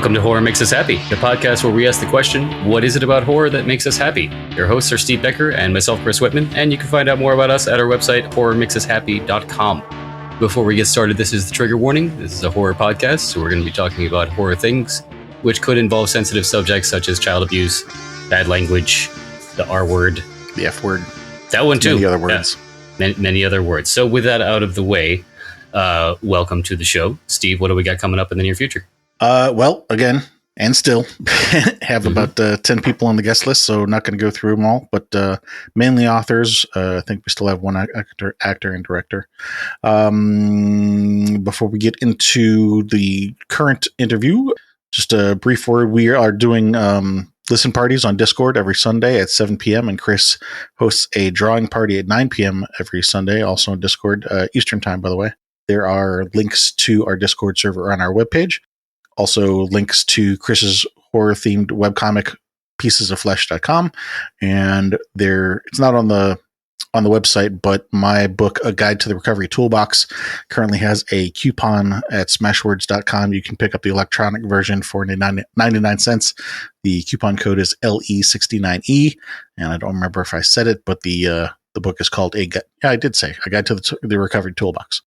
Welcome to Horror Makes Us Happy, the podcast where we ask the question, what is it about horror that makes us happy? Your hosts are Steve Becker and myself, Chris Whitman, and you can find out more about us at our website, horrormakesushappy.com. Before we get started, this is the trigger warning. This is a horror podcast, so we're going to be talking about horror things, which could involve sensitive subjects such as child abuse, bad language, the R word. The F word. That one too. Many other words. Yeah, many other words. So with that out of the way, welcome to the show. Steve, what do we got coming up in the near future? Well, again, and still have about 10 people on the guest list, so not going to go through them all, but mainly authors. I think we still have one actor and director. Before we get into the current interview, just a brief word. We are doing listen parties on Discord every Sunday at 7 p.m. and Chris hosts a drawing party at 9 p.m. every Sunday, also on Discord, Eastern time, by the way. There are links to our Discord server on our webpage. Also links to Chris's horror-themed webcomic, piecesofflesh.com. And it's not on the website, but my book, A Guide to the Recovery Toolbox, currently has a coupon at smashwords.com. You can pick up the electronic version for 99 cents. The coupon code is LE69E. And I don't remember if I said it, but the book is called I did say A Guide to the Recovery Toolbox.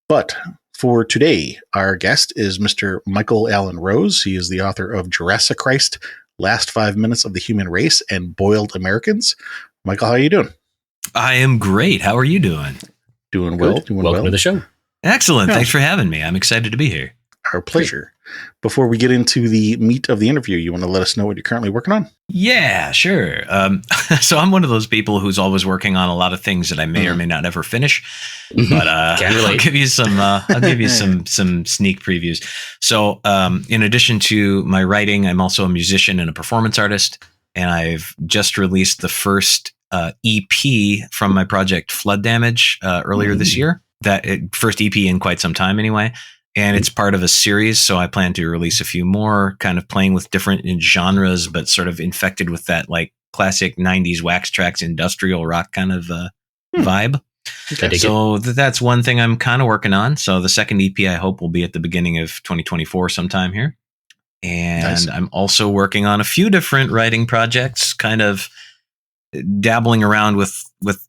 But for today, our guest is Mr. Michael Allen Rose. He is the author of Jurrassichrist, Last 5 Minutes of the Human Race, and Boiled Americans. Michael, how are you doing? I am great. How are you doing? Doing well. Welcome to the show. Excellent. Yeah. Thanks for having me. I'm excited to be here. Our pleasure. Before we get into the meat of the interview, you want to let us know what you're currently working on? Yeah, sure. So I'm one of those people who's always working on a lot of things that I may or may not ever finish. But I'll give you some some sneak previews. So in addition to my writing, I'm also a musician and a performance artist, and I've just released the first EP from my project Flood Damage earlier this year. First EP in quite some time anyway. And it's part of a series, so I plan to release a few more, kind of playing with different genres, but sort of infected with that like classic 90s Wax Trax industrial rock kind of vibe. Okay. So that's one thing I'm kind of working on. So the second EP I hope will be at the beginning of 2024 sometime here. And nice. I'm also working on a few different writing projects, kind of dabbling around with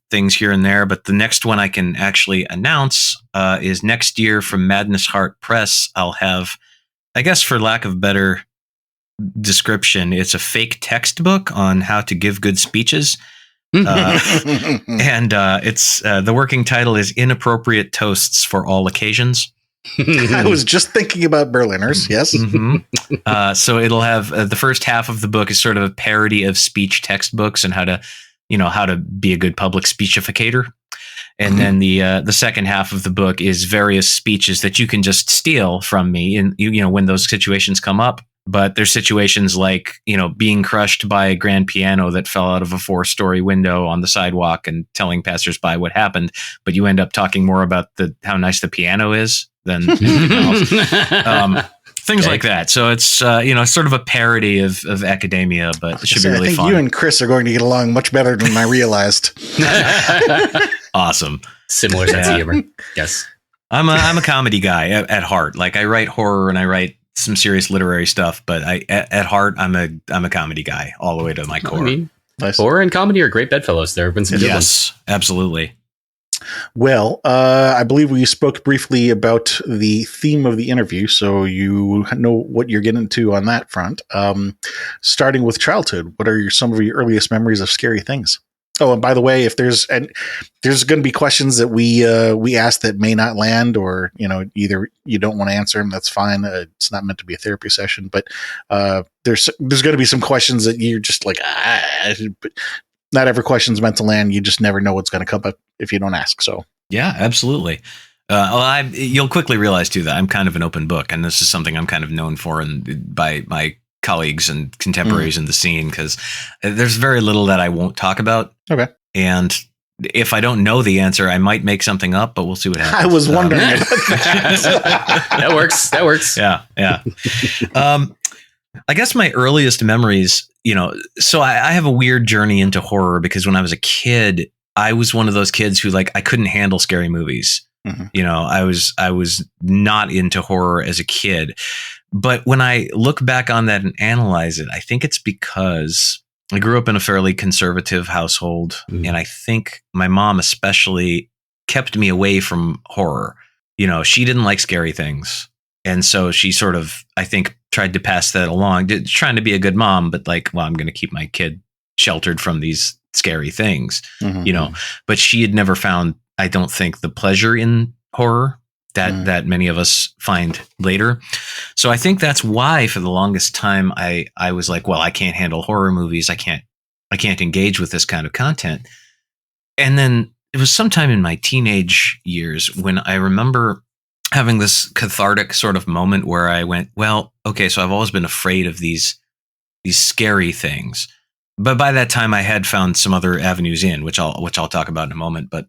things here and there, but the next one I can actually announce is next year from Madness Heart Press. I'll have, I guess for lack of better description, it's a fake textbook on how to give good speeches. And it's the working title is Inappropriate Toasts for All Occasions. I was just thinking about Berliners. Yes. Mm-hmm. So it'll have the first half of the book is sort of a parody of speech textbooks and how to be a good public speechificator. And then the second half of the book is various speeches that you can just steal from me. And, when those situations come up, but there's situations like, being crushed by a grand piano that fell out of a 4-story window on the sidewalk and telling passersby what happened. But you end up talking more about how nice the piano is than anything else. Things like that. So it's, sort of a parody of academia, but it should be really fun. I think you and Chris are going to get along much better than I realized. Awesome. Similar sense of humor. Yes. I'm a comedy guy at heart. Like I write horror and I write some serious literary stuff, but at heart, I'm a comedy guy all the way to my core. Nice. Horror and comedy are great bedfellows. There have been some good ones. Yes, absolutely. Well, I believe we spoke briefly about the theme of the interview, so you know what you're getting into on that front. Starting with childhood, what are some of your earliest memories of scary things? Oh, and by the way, if there's going to be questions that we ask that may not land, or either you don't want to answer them, that's fine. It's not meant to be a therapy session, but there's going to be some questions that you're just like, not every question's meant to land. You just never know what's going to come up if you don't ask. So yeah, absolutely. You'll quickly realize too that I'm kind of an open book, and this is something I'm kind of known for by my colleagues and contemporaries in the scene, because there's very little that I won't talk about. Okay. And if I don't know the answer, I might make something up, but we'll see what happens. I was wondering about that. That works. Yeah. I guess my earliest memories, so I have a weird journey into horror, because when I was a kid, I was one of those kids who I couldn't handle scary movies. Mm-hmm. I was not into horror as a kid. But when I look back on that and analyze it, I think it's because I grew up in a fairly conservative household. And I think my mom especially kept me away from horror. You know, she didn't like scary things. And so she sort of, I think, tried to pass that along, trying to be a good mom, but like, well, I'm going to keep my kid sheltered from these scary things, you know, but she had never found, I don't think, the pleasure in horror that many of us find later. So I think that's why for the longest time I was like, well, I can't handle horror movies. I can't engage with this kind of content. And then it was sometime in my teenage years when I remember having this cathartic sort of moment where I went, well, okay, so I've always been afraid of these scary things. But by that time I had found some other avenues in, which I'll talk about in a moment. But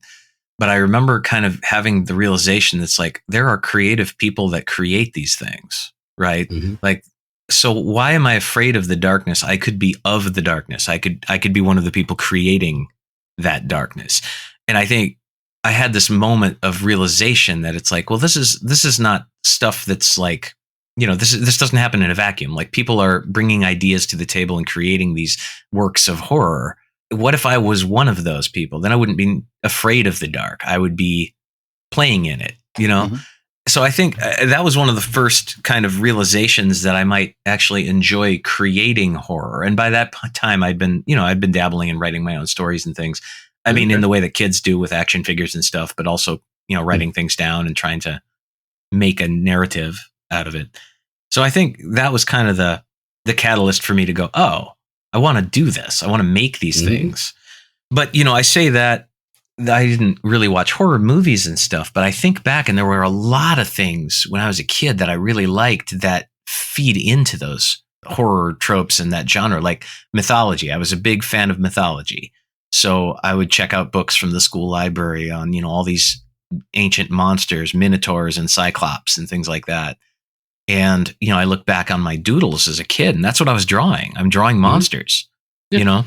I remember kind of having the realization that's like, there are creative people that create these things, right? Like, so why am I afraid of the darkness? I could be of the darkness. I could be one of the people creating that darkness. And I think I had this moment of realization that it's like, well, this is not stuff that's like, you know, this doesn't happen in a vacuum. Like, people are bringing ideas to the table and creating these works of horror. What if I was one of those people? Then I wouldn't be afraid of the dark. I would be playing in it, you know? So I think that was one of the first kind of realizations that I might actually enjoy creating horror. And by that time I'd been dabbling in writing my own stories and things. I mean, in the way that kids do with action figures and stuff, but also, you know, writing things down and trying to make a narrative out of it. So I think that was kind of the catalyst for me to go, oh, I want to do this. I want to make these things. But, you know, I say that I didn't really watch horror movies and stuff, but I think back and there were a lot of things when I was a kid that I really liked that feed into those horror tropes and that genre, like mythology. I was a big fan of mythology. So I would check out books from the school library on, you know, all these ancient monsters, minotaurs and cyclops and things like that. And, you know, I look back on my doodles as a kid and that's what I was drawing. I'm drawing monsters, you know,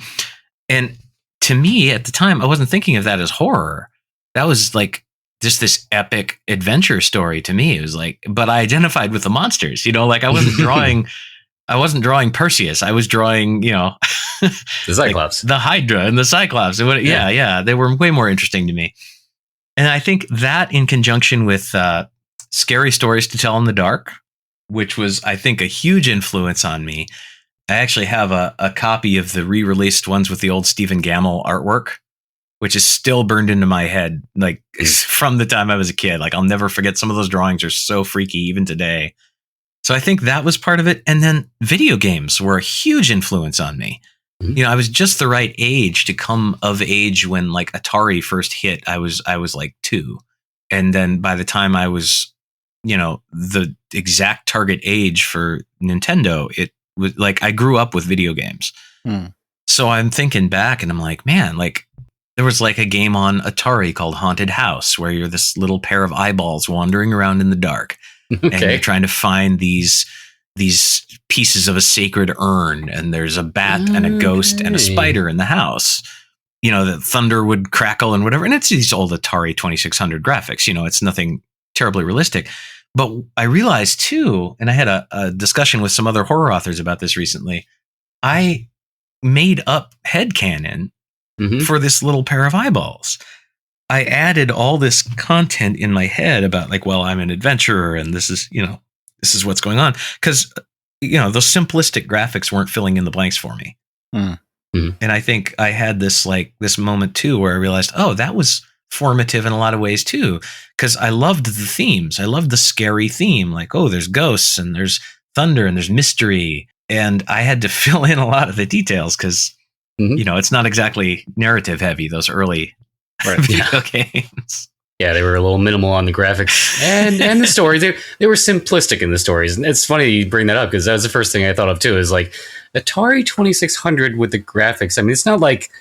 and to me at the time, I wasn't thinking of that as horror. That was like just this epic adventure story to me. It was like, but I identified with the monsters, you know, like I wasn't drawing Perseus. I was drawing, you know, the Cyclops, like the Hydra and the Cyclops. Yeah. They were way more interesting to me. And I think that in conjunction with scary stories to tell in the dark, which was, I think, a huge influence on me. I actually have a copy of the re-released ones with the old Stephen Gammell artwork, which is still burned into my head, like from the time I was a kid. Like, I'll never forget, some of those drawings are so freaky even today. So I think that was part of it. And then video games were a huge influence on me. You know, I was just the right age to come of age when like Atari first hit. I was like 2. And then by the time I was, you know, the exact target age for Nintendo, it was like I grew up with video games. So I'm thinking back and I'm like, man, like there was like a game on Atari called Haunted House where you're this little pair of eyeballs wandering around in the dark. And you're trying to find these pieces of a sacred urn, and there's a bat and a ghost and a spider in the house. You know, the thunder would crackle and whatever. And it's these old Atari 2600 graphics. You know, it's nothing terribly realistic. But I realized too, and I had a discussion with some other horror authors about this recently, I made up headcanon for this little pair of eyeballs. I added all this content in my head about like, well, I'm an adventurer and this is, you know, this is what's going on. Because, you know, those simplistic graphics weren't filling in the blanks for me. And I think I had this moment too, where I realized, oh, that was formative in a lot of ways too. Because I loved the themes. I loved the scary theme. Like, oh, there's ghosts and there's thunder and there's mystery. And I had to fill in a lot of the details because, you know, it's not exactly narrative heavy, those early video games. Yeah, they were a little minimal on the graphics and the stories. They were simplistic in the stories. And it's funny you bring that up because that was the first thing I thought of too, is like Atari 2600 with the graphics. I mean, it's not like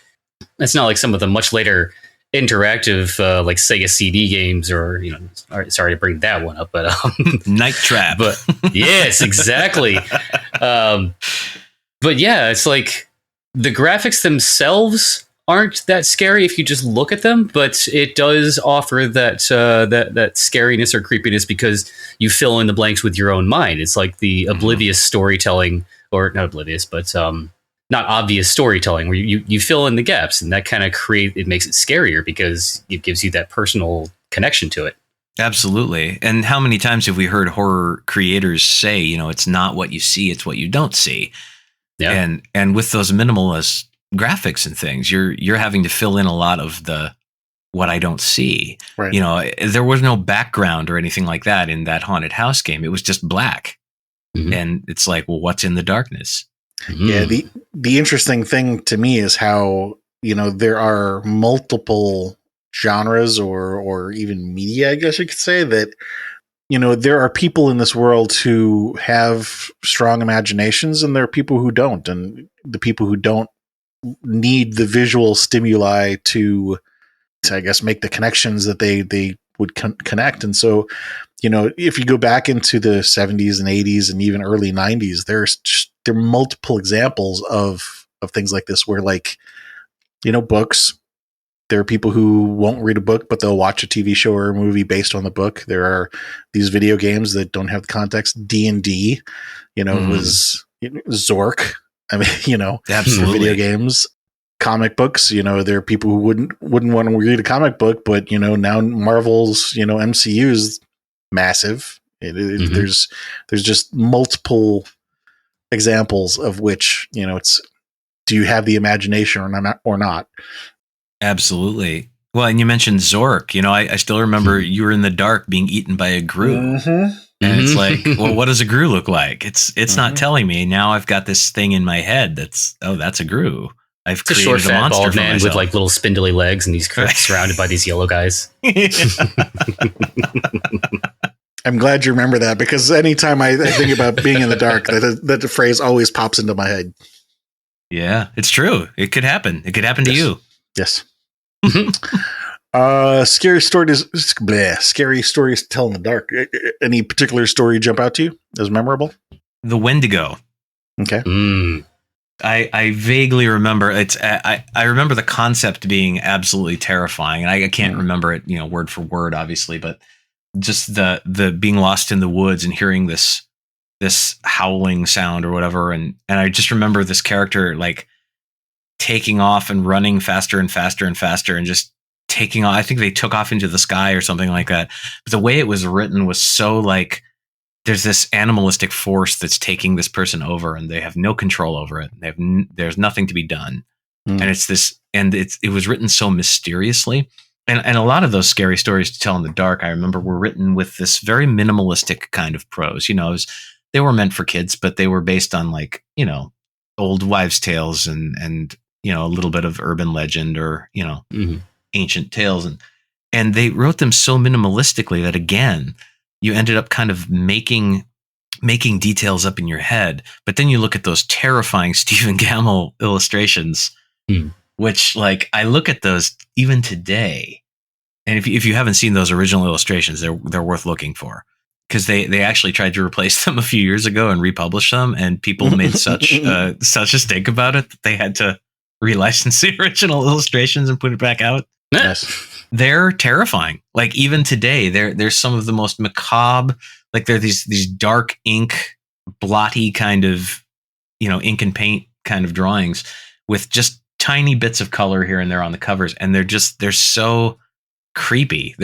some of the much later interactive like Sega CD games or, you know, sorry to bring that one up, but Night Trap. But yes, exactly. But yeah, it's like the graphics themselves aren't that scary if you just look at them, but it does offer that that scariness or creepiness because you fill in the blanks with your own mind. It's like the oblivious storytelling, or not oblivious, but not obvious storytelling, where you fill in the gaps, and that kind of it makes it scarier because it gives you that personal connection to it. Absolutely. And how many times have we heard horror creators say, it's not what you see, it's what you don't see. Yeah. And with those minimalist graphics and things, you're having to fill in a lot of what I don't see. Right. There was no background or anything like that in that haunted house game. It was just black. Mm-hmm. And it's like, well, what's in the darkness? Mm-hmm. Yeah. The interesting thing to me is how, there are multiple genres or even media, I guess you could say, that, there are people in this world who have strong imaginations, and there are people who don't. And the people who don't need the visual stimuli to I guess, make the connections that they would connect. And so, if you go back into the 70s and 80s and even early 90s, there are multiple examples of things like this where, like, books, there are people who won't read a book, but they'll watch a TV show or a movie based on the book. There are these video games that don't have the context. D&D, it was Zork. I mean, absolutely. For video games. Comic books, there are people who wouldn't want to read a comic book, but now Marvel's, MCU is massive. There's just multiple examples of which, it's, do you have the imagination or not? Absolutely. Well, and you mentioned Zork. I still remember you were in the dark being eaten by a grue. Mm-hmm. And it's like, well, what does a grue look like? It's not telling me. Now I've got this thing in my head that's a grue. I've created a short, fat, monster bald man myself. with like little spindly legs, and he's surrounded by these yellow guys. I'm glad you remember that, because anytime I think about being in the dark, that phrase always pops into my head. Yeah, it's true. It could happen. It could happen to you. Yes. Scary stories to tell in the dark. Any particular story jump out to you as memorable? The Wendigo. Okay. I vaguely remember I remember the concept being absolutely terrifying, and I can't remember it, word for word, obviously, but just the being lost in the woods and hearing this howling sound or whatever, and I just remember this character like taking off and running faster and faster and faster and just taking off. I think they took off into the sky or something like that. But the way it was written was so like, there's this animalistic force that's taking this person over, and they have no control over it. There's nothing to be done. And it was written so mysteriously. And a lot of those scary stories to tell in the dark, I remember, were written with this very minimalistic kind of prose. They were meant for kids, but they were based on like, old wives' tales and a little bit of urban legend or, ancient tales. And they wrote them so minimalistically that, again, you ended up kind of making details up in your head. But then you look at those terrifying Stephen Gammell illustrations, which, like, I look at those even today. And if you haven't seen those original illustrations, they're worth looking for, because they actually tried to replace them a few years ago and republish them. And people made such a stink about it that they had to relicense the original illustrations and put it back out. Yes. They're terrifying. Like, even today, there's some of the most macabre, like they're these dark ink, blotty kind of, ink and paint kind of drawings with just tiny bits of color here and there on the covers. And they're so creepy.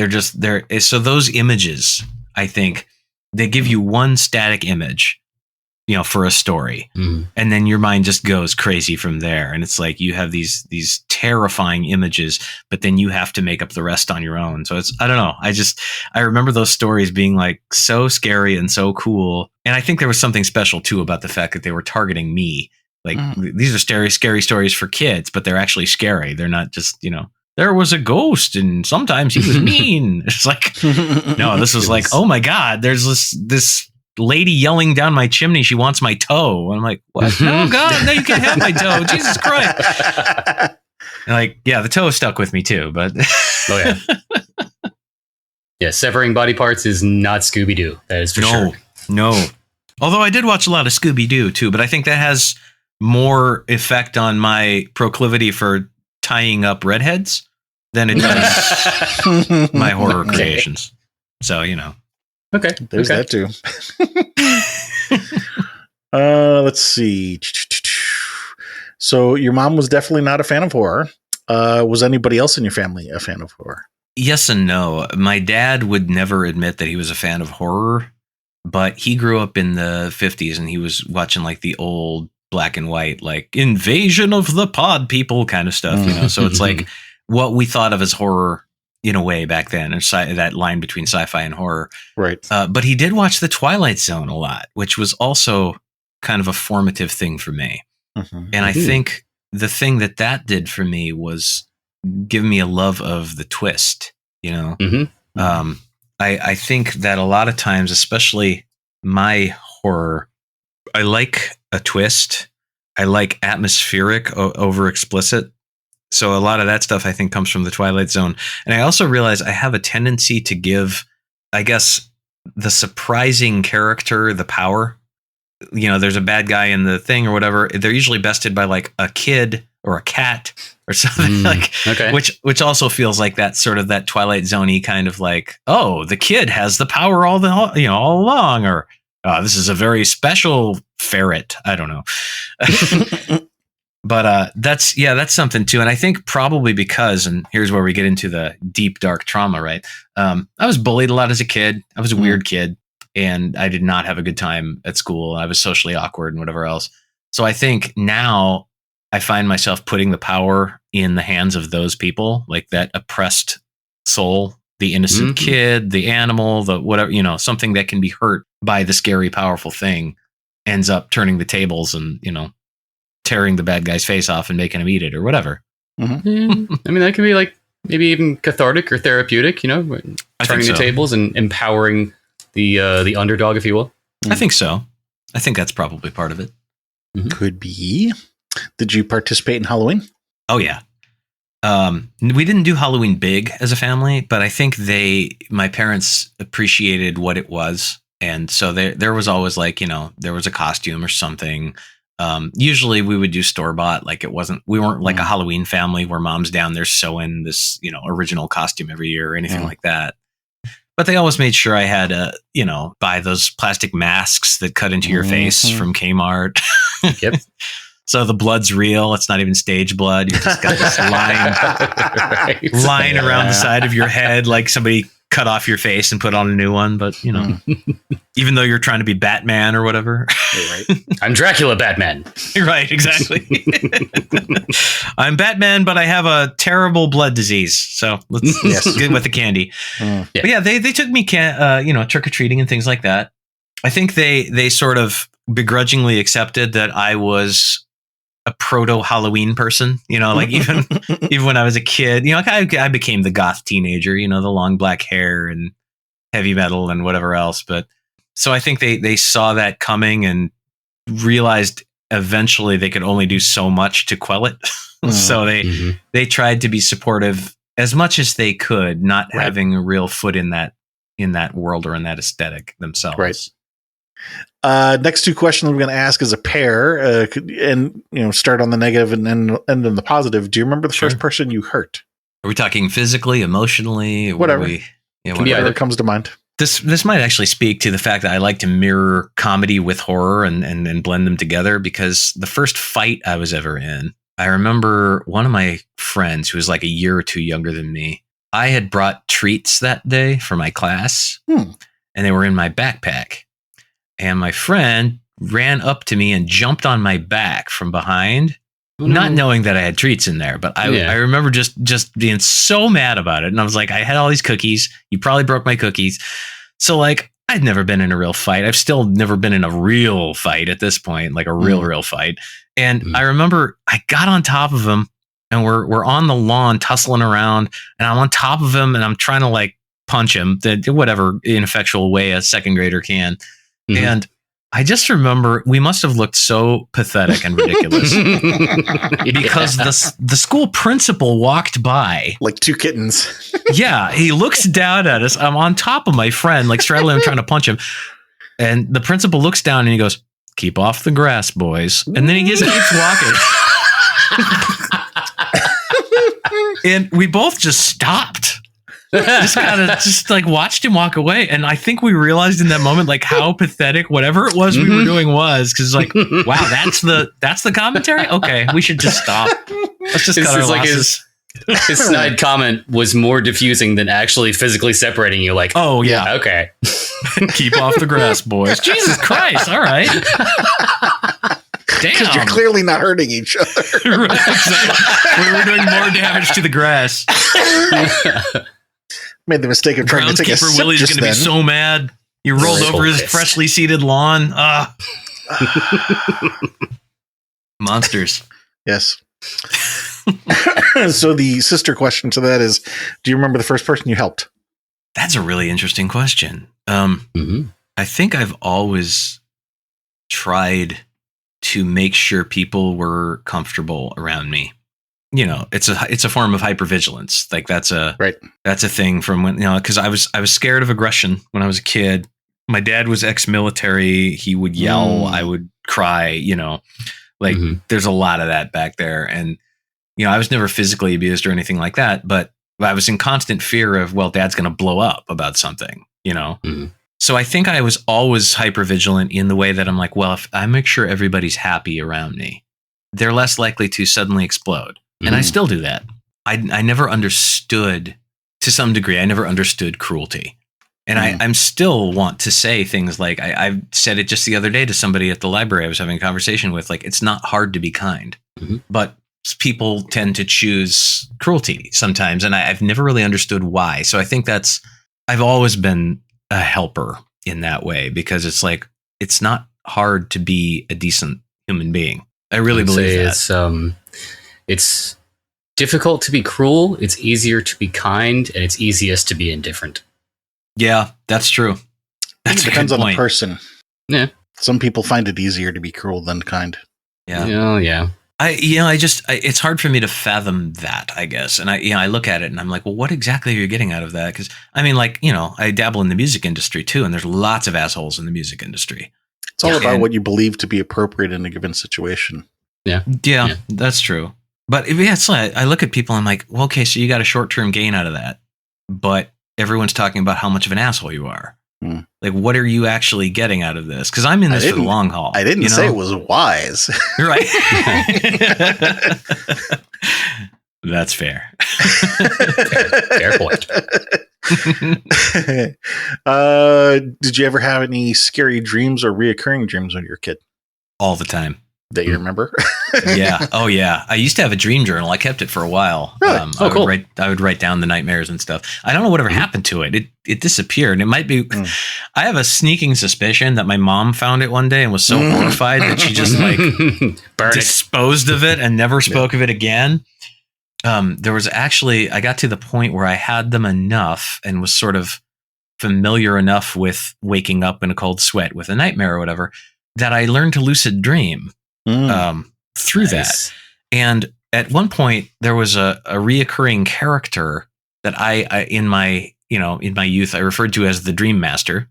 So those images, I think, they give you one static image, for a story. And then your mind just goes crazy from there. And it's like you have these terrifying images, but then you have to make up the rest on your own. So I don't know. I remember those stories being like so scary and so cool. And I think there was something special too about the fact that they were targeting me. Like, these are scary stories for kids, but they're actually scary. They're not just, there was a ghost and sometimes he was mean. It's like, no, this was like, oh my God, there's this lady yelling down my chimney. She wants my toe. And I'm like, what? No, God, no, you can't have my toe. Jesus Christ. And like, yeah, the toe stuck with me too, but. Oh yeah. Yeah. Severing body parts is not Scooby-Doo. That is for sure. No. Although I did watch a lot of Scooby-Doo too, but I think that has more effect on my proclivity for tying up redheads than it does my horror creations. So, Okay. There's that too. Let's see. So your mom was definitely not a fan of horror. Was anybody else in your family a fan of horror? Yes and no. My dad would never admit that he was a fan of horror, but he grew up in the 50s and he was watching like the old black and white, like Invasion of the Pod People kind of stuff, So it's like what we thought of as horror in a way back then, that line between sci-fi and horror. Right. But he did watch The Twilight Zone a lot, which was also kind of a formative thing for me. And I think the thing that did for me was give me a love of the twist, I think that a lot of times, especially my horror, I like a twist. I like atmospheric over explicit. So a lot of that stuff I think comes from The Twilight Zone. And I also realize I have a tendency to give, I guess, the surprising character the power. There's a bad guy in the thing or whatever. They're usually bested by like a kid or a cat or something which also feels like that sort of that Twilight Zone-y kind of like, oh, the kid has the power all along, or this is a very special ferret. I don't know. But that's something too. And I think probably because, and here's where we get into the deep, dark trauma, right? I was bullied a lot as a kid. I was a weird kid and I did not have a good time at school. I was socially awkward and whatever else. So I think now I find myself putting the power in the hands of those people, like that oppressed soul, the innocent kid, the animal, the whatever, something that can be hurt by the scary, powerful thing ends up turning the tables and, tearing the bad guy's face off and making him eat it or whatever. I mean, that can be like maybe even cathartic or therapeutic, turning the tables and empowering the underdog, if you will. I think so. I think that's probably part of it. Could be. Did you participate in Halloween? Oh, yeah. We didn't do Halloween big as a family, but I think my parents appreciated what it was. And so there was always like, there was a costume or something. Usually we would do store-bought, like we weren't like a Halloween family where mom's down there sewing this, original costume every year or anything like that. But they always made sure I had to, buy those plastic masks that cut into your face from Kmart. Yep. So the blood's real. It's not even stage blood. You just got this line around the side of your head, like somebody cut off your face and put on a new one. But, even though you're trying to be Batman or whatever. Right. I'm Dracula Batman. Right, exactly. I'm Batman, but I have a terrible blood disease. So let's get with the candy. But yeah, they took me, trick-or-treating and things like that. I think they sort of begrudgingly accepted that I was a proto-Halloween person, like even when I was a kid, I became the goth teenager, the long black hair and heavy metal and whatever else. But so I think they saw that coming and realized eventually they could only do so much to quell it. So they tried to be supportive as much as they could, not having a real foot in that world or in that aesthetic themselves. Right. Next two questions we're going to ask as a pair, and start on the negative and end on the positive. Do you remember the first person you hurt? Are we talking physically, emotionally, whatever? Whatever comes to mind. This might actually speak to the fact that I like to mirror comedy with horror and blend them together, because the first fight I was ever in, I remember one of my friends who was like a year or two younger than me. I had brought treats that day for my class, and they were in my backpack. And my friend ran up to me and jumped on my back from behind, not knowing that I had treats in there. But I remember just being so mad about it. And I was like, I had all these cookies. You probably broke my cookies. So like, I'd never been in a real fight. I've still never been in a real fight at this point, like a real fight. And I remember I got on top of him and we're on the lawn tussling around, and I'm on top of him and I'm trying to like punch him whatever ineffectual way a second grader can. And I just remember we must have looked so pathetic and ridiculous because the school principal walked by like two kittens. Yeah, he looks down at us. I'm on top of my friend, like straddling him, trying to punch him. And the principal looks down and he goes, "Keep off the grass, boys." And then he just keeps walking. And we both just stopped. Just kind of just like watched him walk away. And I think we realized in that moment, like how pathetic whatever it was we were doing was. Cause like, wow, that's the commentary. Okay. We should just stop. Let's just cut our losses. His snide comment was more diffusing than actually physically separating you. Like, oh yeah. Okay. Keep off the grass, boys. Jesus Christ. All right. Damn. Because you're clearly not hurting each other. Right, exactly. We were doing more damage to the grass. Made the mistake of trying to take a sip. Willie's going to be so mad. He rolled over his freshly seeded lawn. Monsters. Yes. So the sister question to that is, do you remember the first person you helped? That's a really interesting question. I think I've always tried to make sure people were comfortable around me. You know, it's a form of hypervigilance. Like that's a thing from when, you know, because I was scared of aggression when I was a kid. My dad was ex-military. He would yell. I would cry. You know, like there's a lot of that back there. And you know, I was never physically abused or anything like that, but I was in constant fear of, well, dad's going to blow up about something. You know, so I think I was always hypervigilant in the way that I'm like, well, if I make sure everybody's happy around me, they're less likely to suddenly explode. And I still do that. I never understood, to some degree, I never understood cruelty. And I'm still want to say things like, I said it just the other day to somebody at the library I was having a conversation with, like, it's not hard to be kind, but people tend to choose cruelty sometimes. And I've never really understood why. So I think I've always been a helper in that way, because it's like, it's not hard to be a decent human being. I really believe that. It's difficult to be cruel. It's easier to be kind, and it's easiest to be indifferent. Yeah, that's true. It depends on the person. Yeah. Some people find it easier to be cruel than kind. Yeah. Oh, yeah. It's hard for me to fathom that, I guess. And I look at it and I'm like, well, what exactly are you getting out of that? Because I mean, like, you know, I dabble in the music industry too, and there's lots of assholes in the music industry. It's all about what you believe to be appropriate in a given situation. Yeah, that's true. But it's like, I look at people and I'm like, well, okay, so you got a short-term gain out of that, but everyone's talking about how much of an asshole you are. Like, what are you actually getting out of this? Because I'm in this for the long haul. I didn't say it was wise. Right. That's fair. Fair point. Did you ever have any scary dreams or reoccurring dreams when you were a kid? All the time. That you remember? Yeah. Oh, yeah. I used to have a dream journal. I kept it for a while. Really? Cool. I would write down the nightmares and stuff. I don't know whatever happened to it. It disappeared. It might be. I have a sneaking suspicion that my mom found it one day and was so horrified that she just like disposed of it and never spoke of it again. There was actually, I got to the point where I had them enough and was sort of familiar enough with waking up in a cold sweat with a nightmare or whatever, that I learned to lucid dream. Through that. And at one point there was a reoccurring character that I in my youth I referred to as the Dream Master.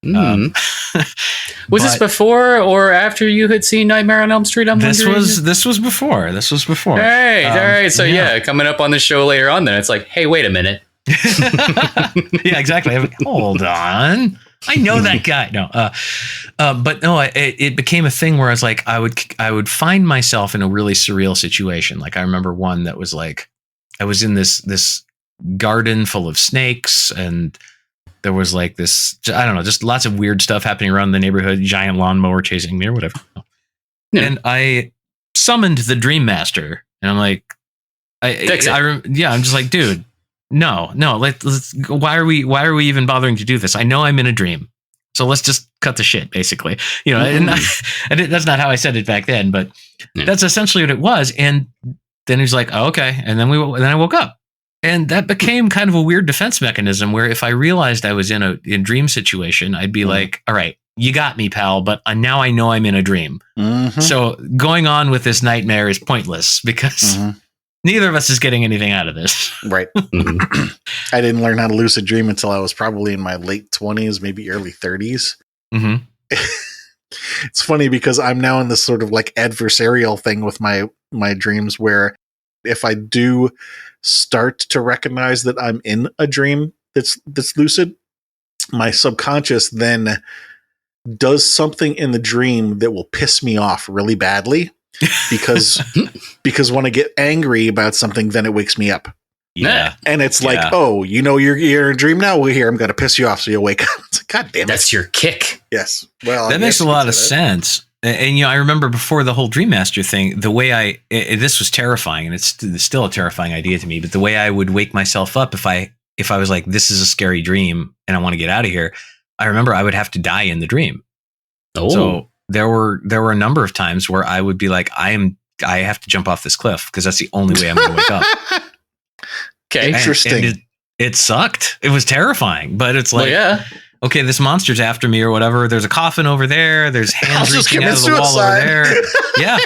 Was this before or after you had seen Nightmare on Elm Street? This was before. All right. So coming up on the show later on, then it's like, hey, wait a minute. Yeah, exactly. Hold on. I know that guy. No, but no, it became a thing where I was like, I would find myself in a really surreal situation. Like I remember one that was like, I was in this garden full of snakes, and there was like this, I don't know, just lots of weird stuff happening around the neighborhood. Giant lawnmower chasing me or whatever. Yeah. And I summoned the Dream Master, and I'm like, I'm just like, dude. No. Let's. Why are we even bothering to do this? I know I'm in a dream, so let's just cut the shit, basically. You know, and that's not how I said it back then, but that's essentially what it was. And then he's like, oh, okay, and then I woke up, and that became kind of a weird defense mechanism where if I realized I was in a dream situation, I'd be like, all right, you got me, pal, but now I know I'm in a dream. So going on with this nightmare is pointless because. Neither of us is getting anything out of this. Right. I didn't learn how to lucid dream until I was probably in my late 20s, maybe early 30s. It's funny because I'm now in this sort of like adversarial thing with my dreams where if I do start to recognize that I'm in a dream that's lucid, my subconscious then does something in the dream that will piss me off really badly because when I get angry about something, then it wakes me up. Yeah. And it's like, oh, you're in a dream now? Well, here, I'm going to piss you off so you'll wake up. It's like, God damn it. That's your kick. Yes. Well, that makes a lot of sense. And, I remember before the whole Dream Master thing, the way this was terrifying, and it's still a terrifying idea to me, but the way I would wake myself up if I was like, this is a scary dream and I want to get out of here, I remember I would have to die in the dream. Oh. So there were a number of times where I would be like, I have to jump off this cliff because that's the only way I'm going to wake up. Okay. Interesting. And it sucked. It was terrifying, but it's like, okay, this monster's after me or whatever. There's a coffin over there. There's hands reaching out of the wall over there. Yeah.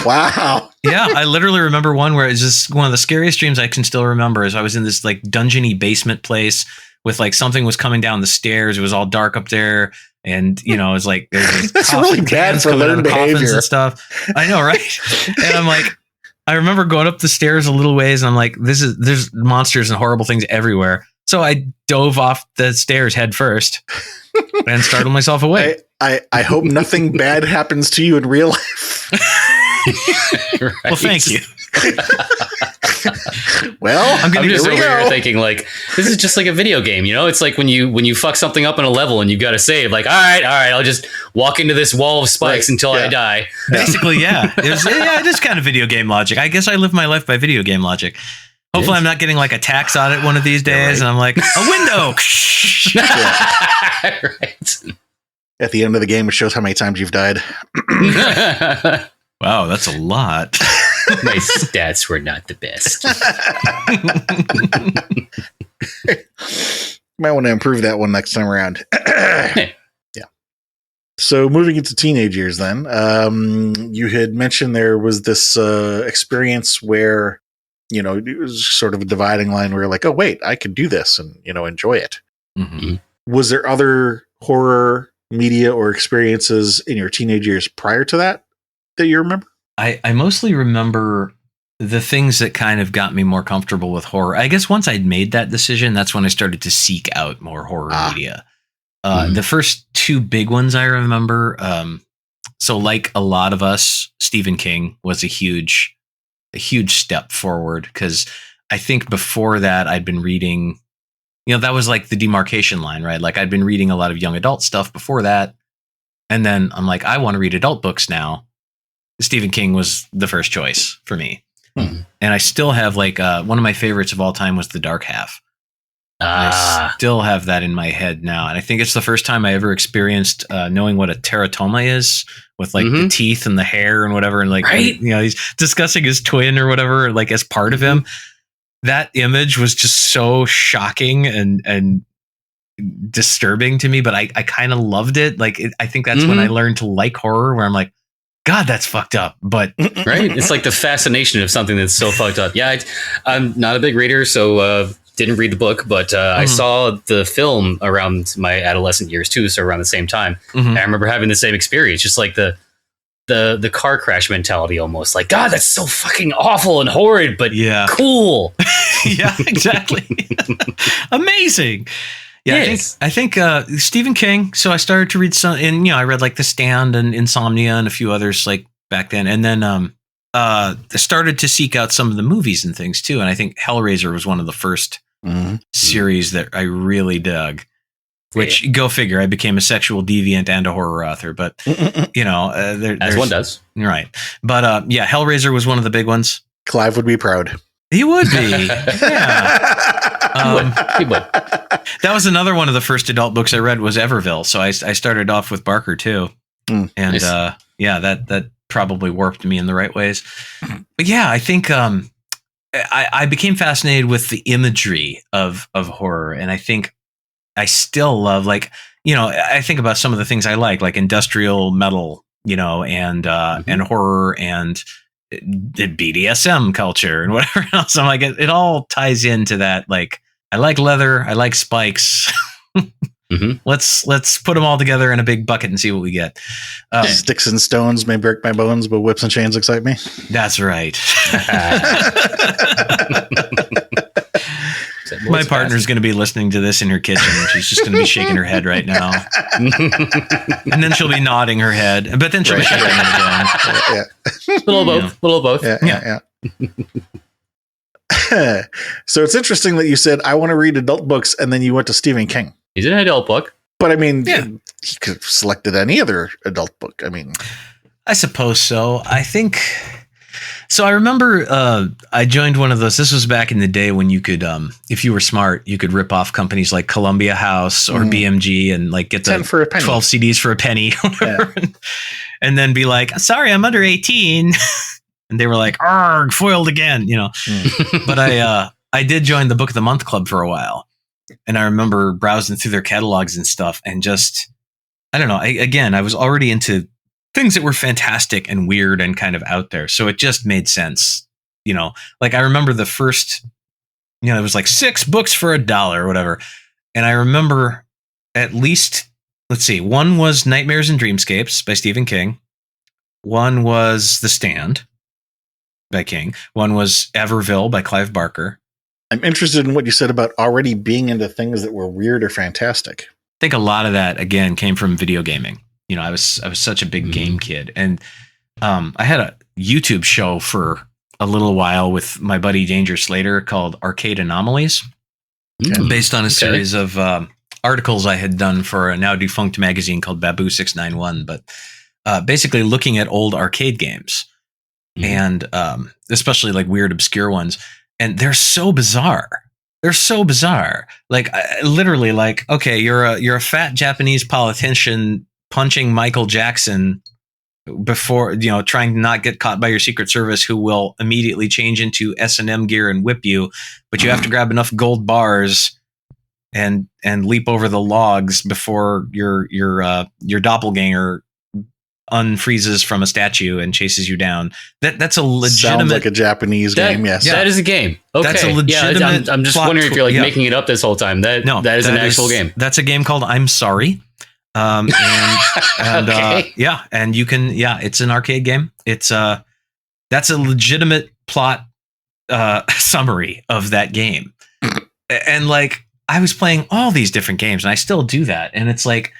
Wow. Yeah. I literally remember one where it's just one of the scariest dreams I can still remember is I was in this like dungeony basement place with like something was coming down the stairs. It was all dark up there. And, it was like, there's that's really bad for learned behavior and stuff. I know, right? And I'm like, I remember going up the stairs a little ways and I'm like, there's monsters and horrible things everywhere. So I dove off the stairs head first and startled myself away. I hope nothing bad happens to you in real life. Right. Well, thank you. Well, I'm just over here thinking like, this is just like a video game, It's like when you fuck something up in a level and you got to save, like, all right, I'll just walk into this wall of spikes until I die. Basically, yeah. It is kind of video game logic. I guess I live my life by video game logic. Hopefully I'm not getting like a tax audit one of these days and I'm like, a window. Right. At the end of the game, it shows how many times you've died. Wow, that's a lot. My stats were not the best. Might want to improve that one next time around. Yeah. So moving into teenage years then, you had mentioned there was this experience where, it was sort of a dividing line where like, oh, wait, I could do this and, enjoy it. Mm-hmm. Was there other horror media or experiences in your teenage years prior to that you remember? I mostly remember the things that kind of got me more comfortable with horror. I guess once I'd made that decision, that's when I started to seek out more horror media. The first two big ones I remember. So like a lot of us, Stephen King was a huge step forward because I think before that I'd been reading, that was like the demarcation line, right? Like I'd been reading a lot of young adult stuff before that. And then I'm like, I want to read adult books now. Stephen King was the first choice for me. And I still have like one of my favorites of all time was The Dark Half. I still have that in my head now. And I think it's the first time I ever experienced knowing what a teratoma is with like the teeth and the hair and whatever. And like, he's discussing his twin or whatever, like as part of him. That image was just so shocking and disturbing to me, but I kind of loved it. Like, I think that's when I learned to like horror, where I'm like, God, that's fucked up. But right. It's like the fascination of something that's so fucked up. Yeah. I'm not a big reader, so didn't read the book, but I saw the film around my adolescent years too. So around the same time, and I remember having the same experience, just like the car crash mentality, almost like, God, that's so fucking awful and horrid, but cool. Yeah, exactly. Amazing. Yeah, yes. I think Stephen King. So I started to read some, and I read like The Stand and Insomnia and a few others like back then, and then I started to seek out some of the movies and things too. And I think Hellraiser was one of the first series that I really dug. Which, go figure, I became a sexual deviant and a horror author. But as one does, right? But Hellraiser was one of the big ones. Clive would be proud. He would be. Yeah. He would. That was another one of the first adult books I read was Everville. So I started off with Barker too. And nice. That probably warped me in the right ways. But yeah, I think I became fascinated with the imagery of horror. And I think I still love, like, I think about some of the things I like industrial metal, and horror and the BDSM culture and whatever else. I'm like, it all ties into that. Like, I like leather. I like spikes. Let's put them all together in a big bucket and see what we get. Sticks and stones may break my bones, but whips and chains excite me. That's right. My partner's going to be listening to this in her kitchen. She's just going to be shaking her head right now. And then she'll be nodding her head, but then she'll be shaking it again. Little of both. Yeah. So it's interesting that you said, I want to read adult books, and then you went to Stephen King. He's an adult book. But I mean, he could have selected any other adult book. I mean, I suppose so. I think so. I remember I joined one of those. This was back in the day when you could, if you were smart, you could rip off companies like Columbia House or BMG and like get the 12 CDs for a penny, and then be like, "Sorry, I'm under 18." And they were like, "Arg, foiled again," But I did join the Book of the Month Club for a while. And I remember browsing through their catalogs and stuff and just, I don't know. I was already into things that were fantastic and weird and kind of out there. So it just made sense, like I remember the first, it was like 6 books for $1 or whatever. And I remember at least, let's see, one was Nightmares and Dreamscapes by Stephen King. One was The Stand by King. One was Everville by Clive Barker. I'm interested in what you said about already being into things that were weird or fantastic. I think a lot of that, again, came from video gaming. I was such a big game kid. And I had a YouTube show for a little while with my buddy Danger Slater called Arcade Anomalies, based on a series of articles I had done for a now defunct magazine called Baboo 691. But basically looking at old arcade games and especially like weird, obscure ones. And they're so bizarre. Like literally, like, okay, you're a fat Japanese politician punching Michael Jackson before, trying to not get caught by your Secret Service, who will immediately change into S&M gear and whip you. But you have to grab enough gold bars and leap over the logs before your doppelganger unfreezes from a statue and chases you down. That's a legitimate. Sounds like a Japanese game. Yes, that is a game. Okay, that's a legitimate. I'm just wondering if you're making it up this whole time. That is an actual game. That's a game called I'm Sorry. And and you can it's an arcade game. It's that's a legitimate plot summary of that game. And like I was playing all these different games, and I still do that, and it's like,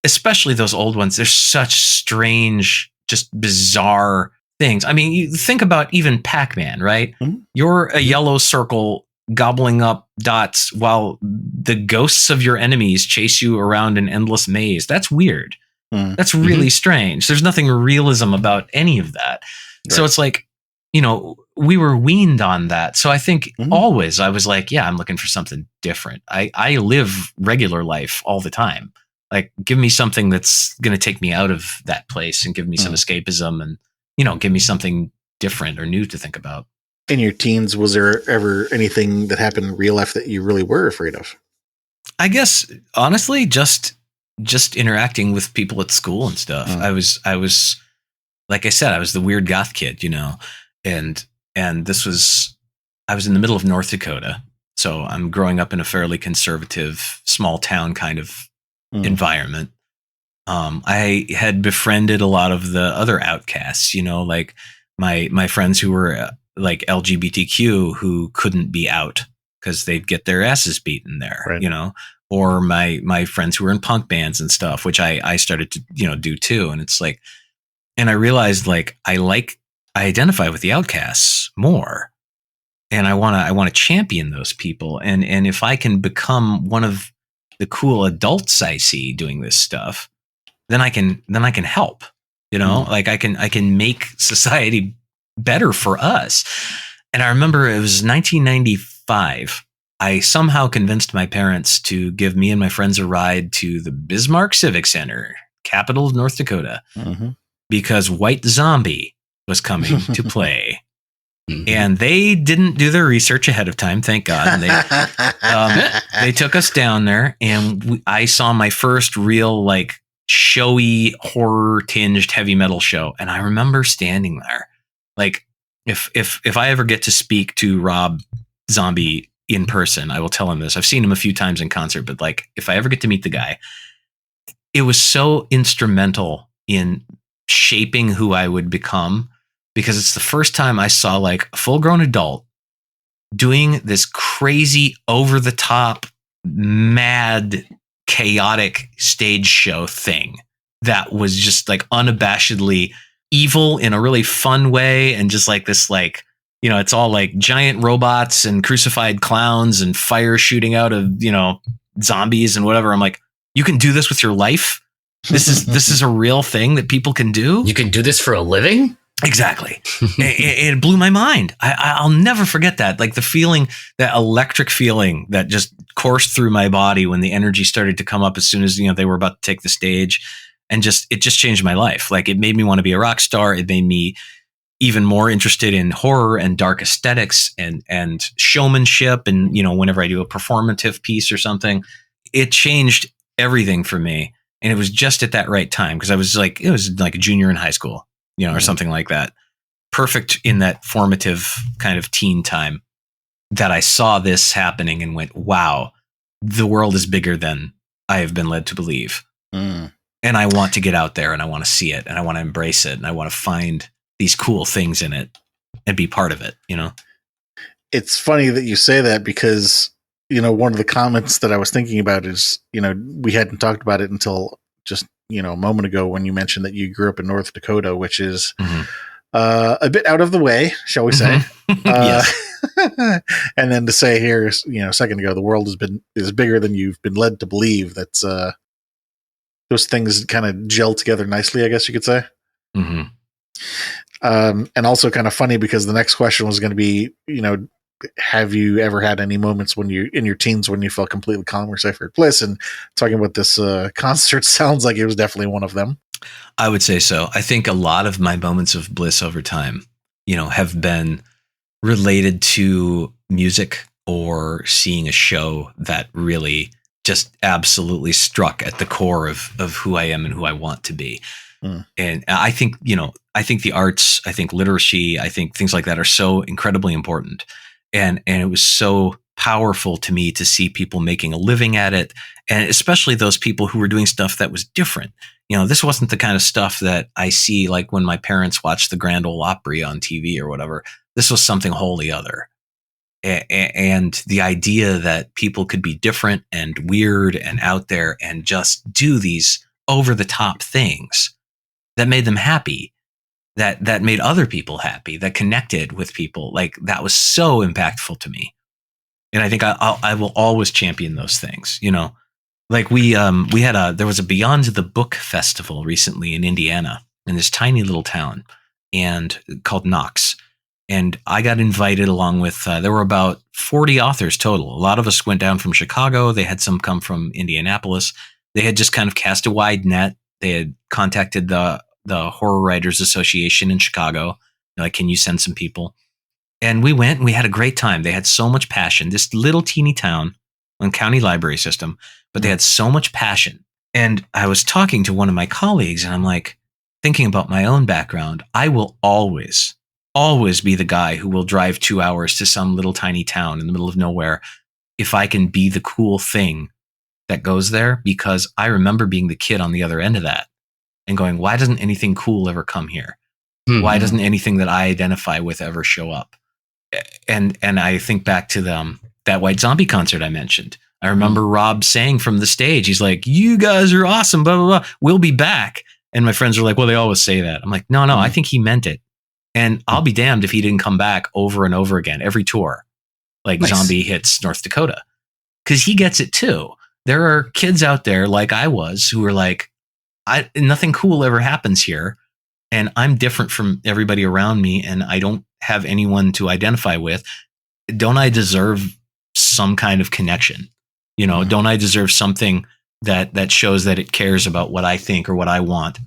especially those old ones, they're such strange, just bizarre things. I mean, you think about even Pac-Man, right? You're a yellow circle gobbling up dots while the ghosts of your enemies chase you around an endless maze. That's weird. That's really strange. There's nothing realism about any of that. Right. So it's like, we were weaned on that. So I think always I was like, I'm looking for something different. I live regular life all the time. Like, give me something that's going to take me out of that place and give me some escapism and, give me something different or new to think about. In your teens, was there ever anything that happened in real life that you really were afraid of? I guess, honestly, just interacting with people at school and stuff. I was, like I said, I was the weird goth kid, and this was, I was in the middle of North Dakota. So I'm growing up in a fairly conservative, small town kind of environment. I had befriended a lot of the other outcasts, like my friends who were like LGBTQ who couldn't be out because they'd get their asses beaten there, right. Or my friends who were in punk bands and stuff, which I started to, do too. And it's like, and I realized like, I identify with the outcasts more, and I want to champion those people. And if I can become one of the cool adults I see doing this stuff, then I can help, like I can make society better for us. And I remember it was 1995. I somehow convinced my parents to give me and my friends a ride to the Bismarck Civic Center, capital of North Dakota, because White Zombie was coming to play. And they didn't do their research ahead of time, thank God. And they took us down there, and I saw my first real, like, showy, horror-tinged heavy metal show. And I remember standing there, like, if I ever get to speak to Rob Zombie in person, I will tell him this. I've seen him a few times in concert, but like if I ever get to meet the guy, it was so instrumental in shaping who I would become, because it's the first time I saw like a full-grown adult doing this crazy, over the top, mad, chaotic stage show thing that was just like unabashedly evil in a really fun way. And just like this, like, you know, it's all like giant robots and crucified clowns and fire shooting out of, you know, zombies and whatever. I'm like, you can do this with your life. This is a real thing that people can do. You can do this for a living? Exactly. It blew my mind. I'll never forget that. Like the feeling, that electric feeling that just coursed through my body when the energy started to come up as soon as, you know, they were about to take the stage, and it just changed my life. Like it made me want to be a rock star. It made me even more interested in horror and dark aesthetics and showmanship. And, you know, whenever I do a performative piece or something, it changed everything for me. And it was just at that right time, because it was like a junior in high school, you know, or something like that. Perfect in that formative kind of teen time that I saw this happening and went, wow, the world is bigger than I have been led to believe. And I want to get out there and I want to see it and I want to embrace it and I want to find these cool things in it and be part of it, you know? It's funny that you say that, because, you know, one of the comments that I was thinking about is, you know, we hadn't talked about it until just, you know, a moment ago when you mentioned that you grew up in North Dakota, which is a bit out of the way, shall we say. Yes. And then to say here, you know, a second ago, the world is bigger than you've been led to believe. That's those things kind of gel together nicely, I guess you could say. And also kind of funny, because the next question was going to be, you know, have you ever had any moments when you in your teens when you felt completely calm or safe or at bliss? And talking about this concert sounds like it was definitely one of them. I would say so. I think a lot of my moments of bliss over time, you know, have been related to music or seeing a show that really just absolutely struck at the core of who I am and who I want to be. And I think, you know, I think the arts, I think literacy, I think things like that are so incredibly important. And it was so powerful to me to see people making a living at it. And especially those people who were doing stuff that was different. You know, this wasn't the kind of stuff that I see like when my parents watched the Grand Ole Opry on TV or whatever. This was something wholly other. And the idea that people could be different and weird and out there and just do these over the top things that made them happy, that made other people happy, that connected with people, like that was so impactful to me. And I think I will always champion those things, you know, like there was a Beyond the Book festival recently in Indiana, in this tiny little town, and called Knox. And I got invited along with, there were about 40 authors total. A lot of us went down from Chicago. They had some come from Indianapolis. They had just kind of cast a wide net. They had contacted the Horror Writers Association in Chicago. They're like, can you send some people? And we went and we had a great time. They had so much passion. This little teeny town on county library system, but they had so much passion. And I was talking to one of my colleagues and I'm like, thinking about my own background, I will always be the guy who will drive 2 hours to some little tiny town in the middle of nowhere if I can be the cool thing that goes there, because I remember being the kid on the other end of that and going, why doesn't anything cool ever come here? Why doesn't anything that I identify with ever show up? And I think back to that White Zombie concert I mentioned. I remember Rob saying from the stage, he's like, you guys are awesome, blah, blah, blah. We'll be back. And my friends are like, well, they always say that. I'm like, no, I think he meant it. And I'll be damned if he didn't come back over and over again, every tour, like nice. Zombie hits North Dakota, because he gets it too. There are kids out there like I was who are like, nothing cool ever happens here. And I'm different from everybody around me. And I don't have anyone to identify with. Don't I deserve some kind of connection? You know, don't I deserve something that shows that it cares about what I think or what I want?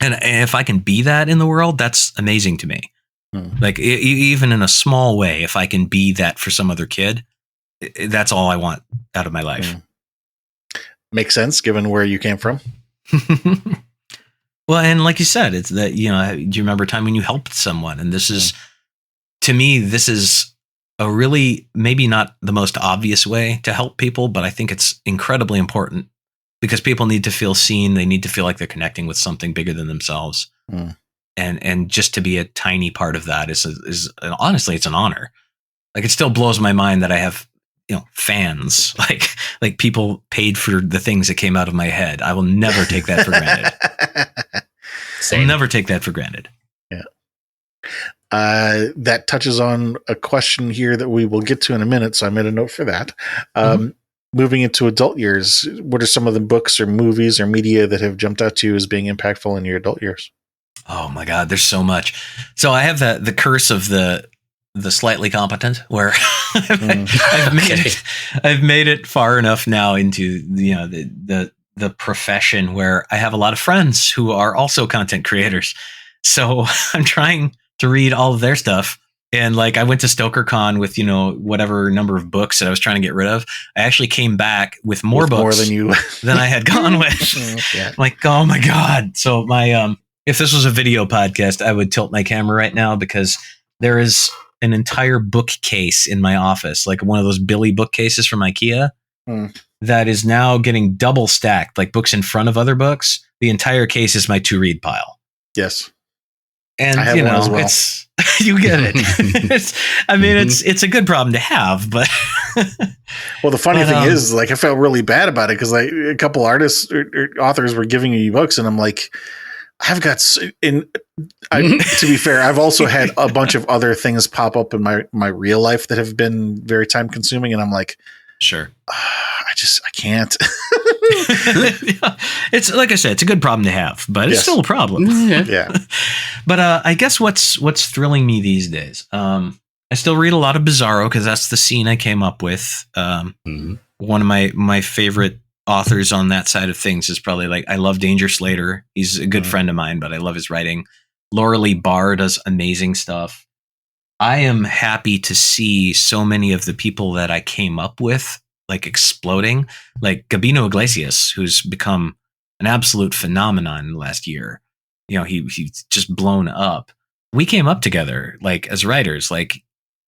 And if I can be that in the world, that's amazing to me. Like even in a small way, if I can be that for some other kid, that's all I want out of my life. Makes sense given where you came from. Well, and like you said, it's that, you know, do you remember a time when you helped someone? And this is, to me, this is a really, maybe not the most obvious way to help people, but I think it's incredibly important because people need to feel seen. They need to feel like they're connecting with something bigger than themselves. And just to be a tiny part of that is honestly, it's an honor. Like, it still blows my mind that I have, fans, like people paid for the things that came out of my head. I will never take that for granted. I'll never take that for granted. Yeah. That touches on a question here that we will get to in a minute. So I made a note for that. Moving into adult years, what are some of the books or movies or media that have jumped out to you as being impactful in your adult years? Oh my God, there's so much. So I have the curse of the slightly competent, where I've made it far enough now into the profession where I have a lot of friends who are also content creators. So I'm trying to read all of their stuff. And like, I went to StokerCon with, whatever number of books that I was trying to get rid of. I actually came back with more books than I had gone with. Yeah. Like, oh my God. So my, if this was a video podcast, I would tilt my camera right now because there is an entire bookcase in my office, like one of those Billy bookcases from IKEA that is now getting double stacked, like books in front of other books. The entire case is my to read pile. Yes. And I have one as well. It's, you get it. It's a good problem to have, but well, the funny thing is, like, I felt really bad about it because a couple artists or authors were giving me books, and I'm like, to be fair, I've also had a bunch of other things pop up in my real life that have been very time consuming, and I'm like, sure, I can't. It's like I said, it's a good problem to have, but it's still a problem. Yeah. But I guess what's thrilling me these days, I still read a lot of Bizarro because that's the scene I came up with. One of my favorite authors on that side of things is probably, like, I love Danger Slater. He's a good friend of mine, but I love his writing. Laura Lee Barr does amazing stuff. I am happy to see so many of the people that I came up with, like, exploding, like Gabino Iglesias, who's become an absolute phenomenon in the last year. He's just blown up. We came up together, like, as writers. Like,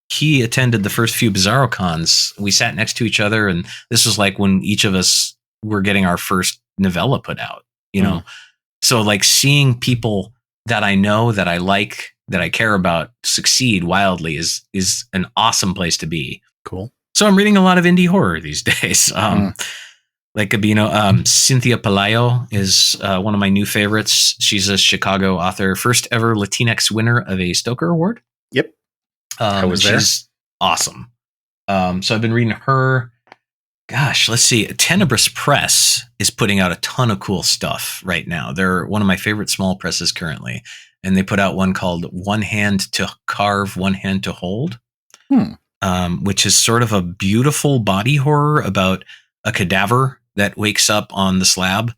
he attended the first few Bizarro cons. We sat next to each other, and this was like when each of us were getting our first novella put out, So, like, seeing people that I know, that I like, that I care about succeed wildly is an awesome place to be. Cool. So I'm reading a lot of indie horror these days. Like Gabino, Cynthia Pelayo is one of my new favorites. She's a Chicago author, first ever Latinx winner of a Stoker Award. Yep. I was there. She's awesome. So I've been reading her. Gosh, let's see. Tenebris Press is putting out a ton of cool stuff right now. They're one of my favorite small presses currently. And they put out one called One Hand to Carve, One Hand to Hold, which is sort of a beautiful body horror about a cadaver that wakes up on the slab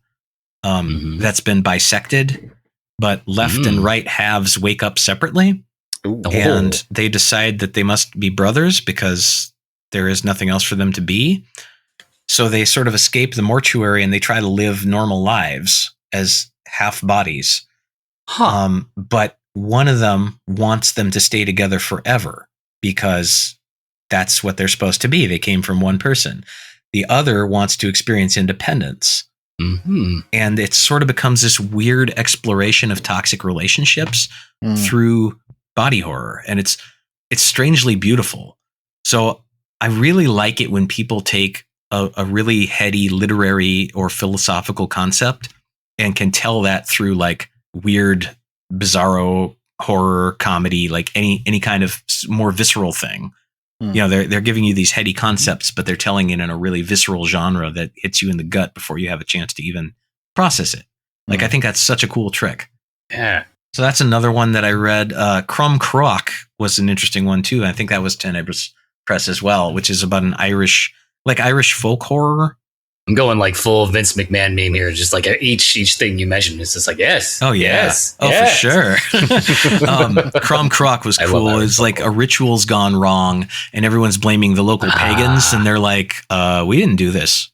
that's been bisected, but left and right halves wake up separately. Ooh. And they decide that they must be brothers because there is nothing else for them to be. So they sort of escape the mortuary and they try to live normal lives as half bodies. But one of them wants them to stay together forever because that's what they're supposed to be. They came from one person. The other wants to experience independence. And it sort of becomes this weird exploration of toxic relationships through body horror. And it's strangely beautiful. So I really like it when people take a really heady literary or philosophical concept and can tell that through, like, weird, bizarro horror comedy, like any kind of more visceral thing. They're giving you these heady concepts, but they're telling it in a really visceral genre that hits you in the gut before you have a chance to even process it. Like, I think that's such a cool trick. Yeah. So that's another one that I read. Crum Croc was an interesting one too. I think that was Tenebris Press as well, which is about an Irish folk horror. I'm going like full Vince McMahon meme here. Just like each thing you mentioned, it's just like, yes. Oh, yeah. Yes, oh, yes. For sure. Crum Croc was cool. It's like a ritual's gone wrong and everyone's blaming the local pagans. And they're like, we didn't do this.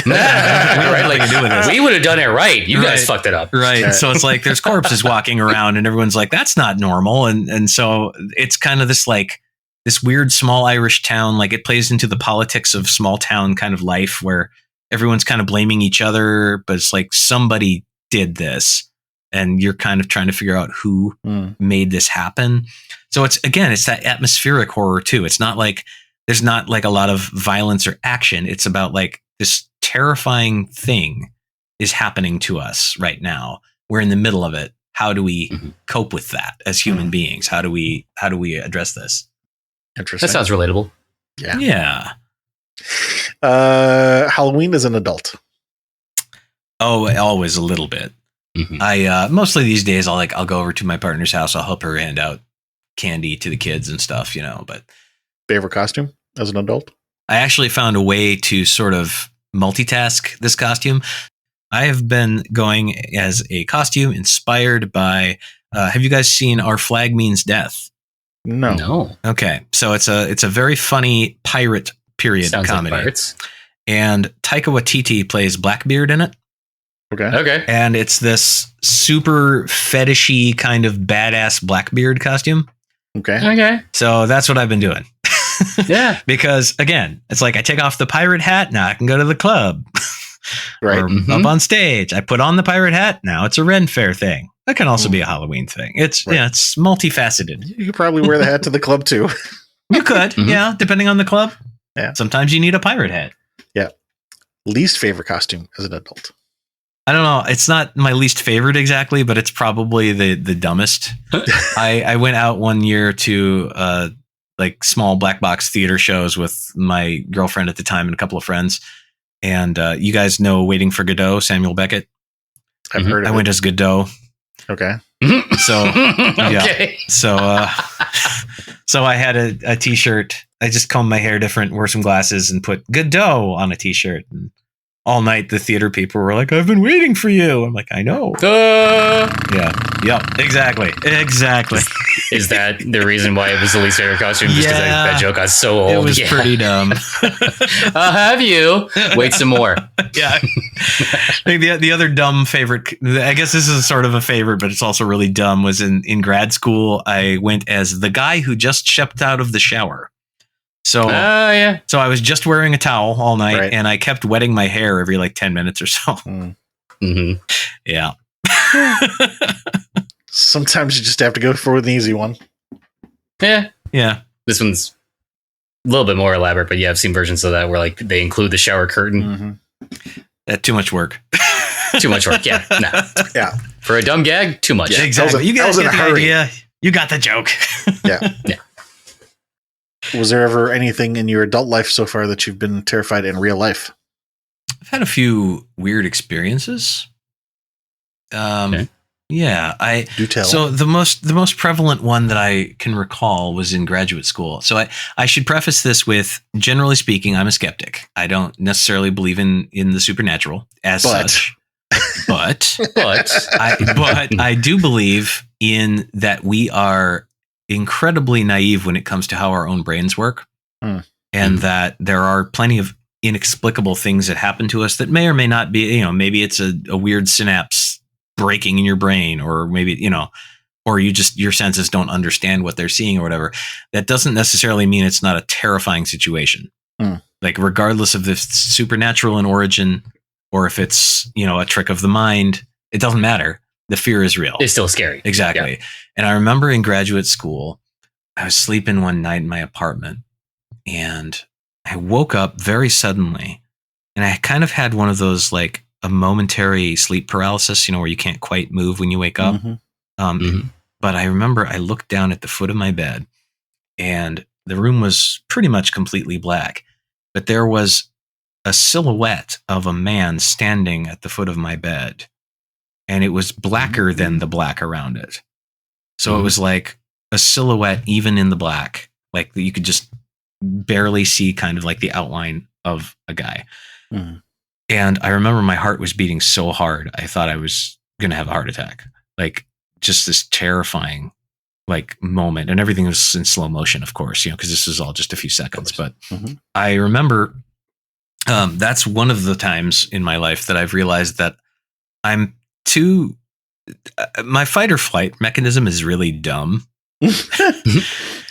Right? Like, we would have done it right. You guys fucked it up. Right. So it's like there's corpses walking around and everyone's like, that's not normal. And so it's kind of this, like, this weird small Irish town. Like it plays into the politics of small town kind of life where everyone's kind of blaming each other, but it's like somebody did this and you're kind of trying to figure out who made this happen. So it's that atmospheric horror too. It's not like there's not like a lot of violence or action. It's about like this terrifying thing is happening to us right now. We're in the middle of it. How do we cope with that as human beings? How do we address this? Interesting. That sounds relatable. Yeah. Halloween as an adult. Oh, always a little bit. I mostly these days I'll go over to my partner's house. I'll help her hand out candy to the kids and stuff, but favorite costume as an adult? I actually found a way to sort of multitask this costume. I have been going as a costume inspired by have you guys seen Our Flag Means Death? No. Okay. So it's a very funny pirate period comedy. Like pirates. And Taika Waititi plays Blackbeard in it. Okay. And it's this super fetishy kind of badass Blackbeard costume. Okay. So that's what I've been doing. Yeah. Because again, it's like I take off the pirate hat, now I can go to the club. Right. Or up on stage. I put on the pirate hat, now it's a Ren Fair thing. That can also be a Halloween thing. It's it's multifaceted. You could probably wear the hat to the club too. You could, yeah, depending on the club. Yeah. Sometimes you need a pirate hat. Yeah. Least favorite costume as an adult. I don't know. It's not my least favorite exactly, but it's probably the dumbest. I went out one year to like small black box theater shows with my girlfriend at the time and a couple of friends. And you guys know Waiting for Godot, Samuel Beckett? I've heard of it. I went as Godot. Okay. So, Okay. Yeah. So I had a t-shirt. I just combed my hair different, wore some glasses, and put Godot on a t-shirt. And all night, the theater people were like, "I've been waiting for you." I'm like, "I know." Yeah. Yep. Exactly. Is that the reason why it was the least favorite costume? Just because that joke got so old. It was pretty dumb. Have you? Wait some more. Yeah. I think the other dumb favorite, I guess this is sort of a favorite, but it's also really dumb, was in grad school. I went as the guy who just stepped out of the shower. So, so I was just wearing a towel all night, and I kept wetting my hair every like 10 minutes or so. Yeah. Sometimes you just have to go for an easy one. Yeah. This one's a little bit more elaborate, but yeah, I've seen versions of that where like they include the shower curtain. That's too much work. Too much work. Yeah. Nah. Yeah. For a dumb gag, too much. Yeah, exactly. You guys get the idea. You got the joke. Yeah. Was there ever anything in your adult life so far that you've been terrified in real life? I've had a few weird experiences. Yeah, do tell. So the most prevalent one that I can recall was in graduate school. So I should preface this with, generally speaking, I'm a skeptic. I don't necessarily believe in the supernatural as such. But I do believe in that we are incredibly naive when it comes to how our own brains work, and that there are plenty of inexplicable things that happen to us that may or may not be, maybe it's a weird synapse breaking in your brain, or maybe, or your senses don't understand what they're seeing or whatever. That doesn't necessarily mean it's not a terrifying situation. Like regardless of if it's supernatural in origin or if it's, a trick of the mind, it doesn't matter. The fear is real. It's still scary. Exactly. Yeah. And I remember in graduate school, I was sleeping one night in my apartment and I woke up very suddenly, and I kind of had one of those, like a momentary sleep paralysis, where you can't quite move when you wake up. But I remember I looked down at the foot of my bed and the room was pretty much completely black, but there was a silhouette of a man standing at the foot of my bed. And it was blacker than the black around it. So it was like a silhouette, even in the black. Like you could just barely see kind of like the outline of a guy. And I remember my heart was beating so hard, I thought I was going to have a heart attack. Like just this terrifying like moment. And everything was in slow motion, of course, because this was all just a few seconds. But I remember that's one of the times in my life that I've realized that my fight or flight mechanism is really dumb.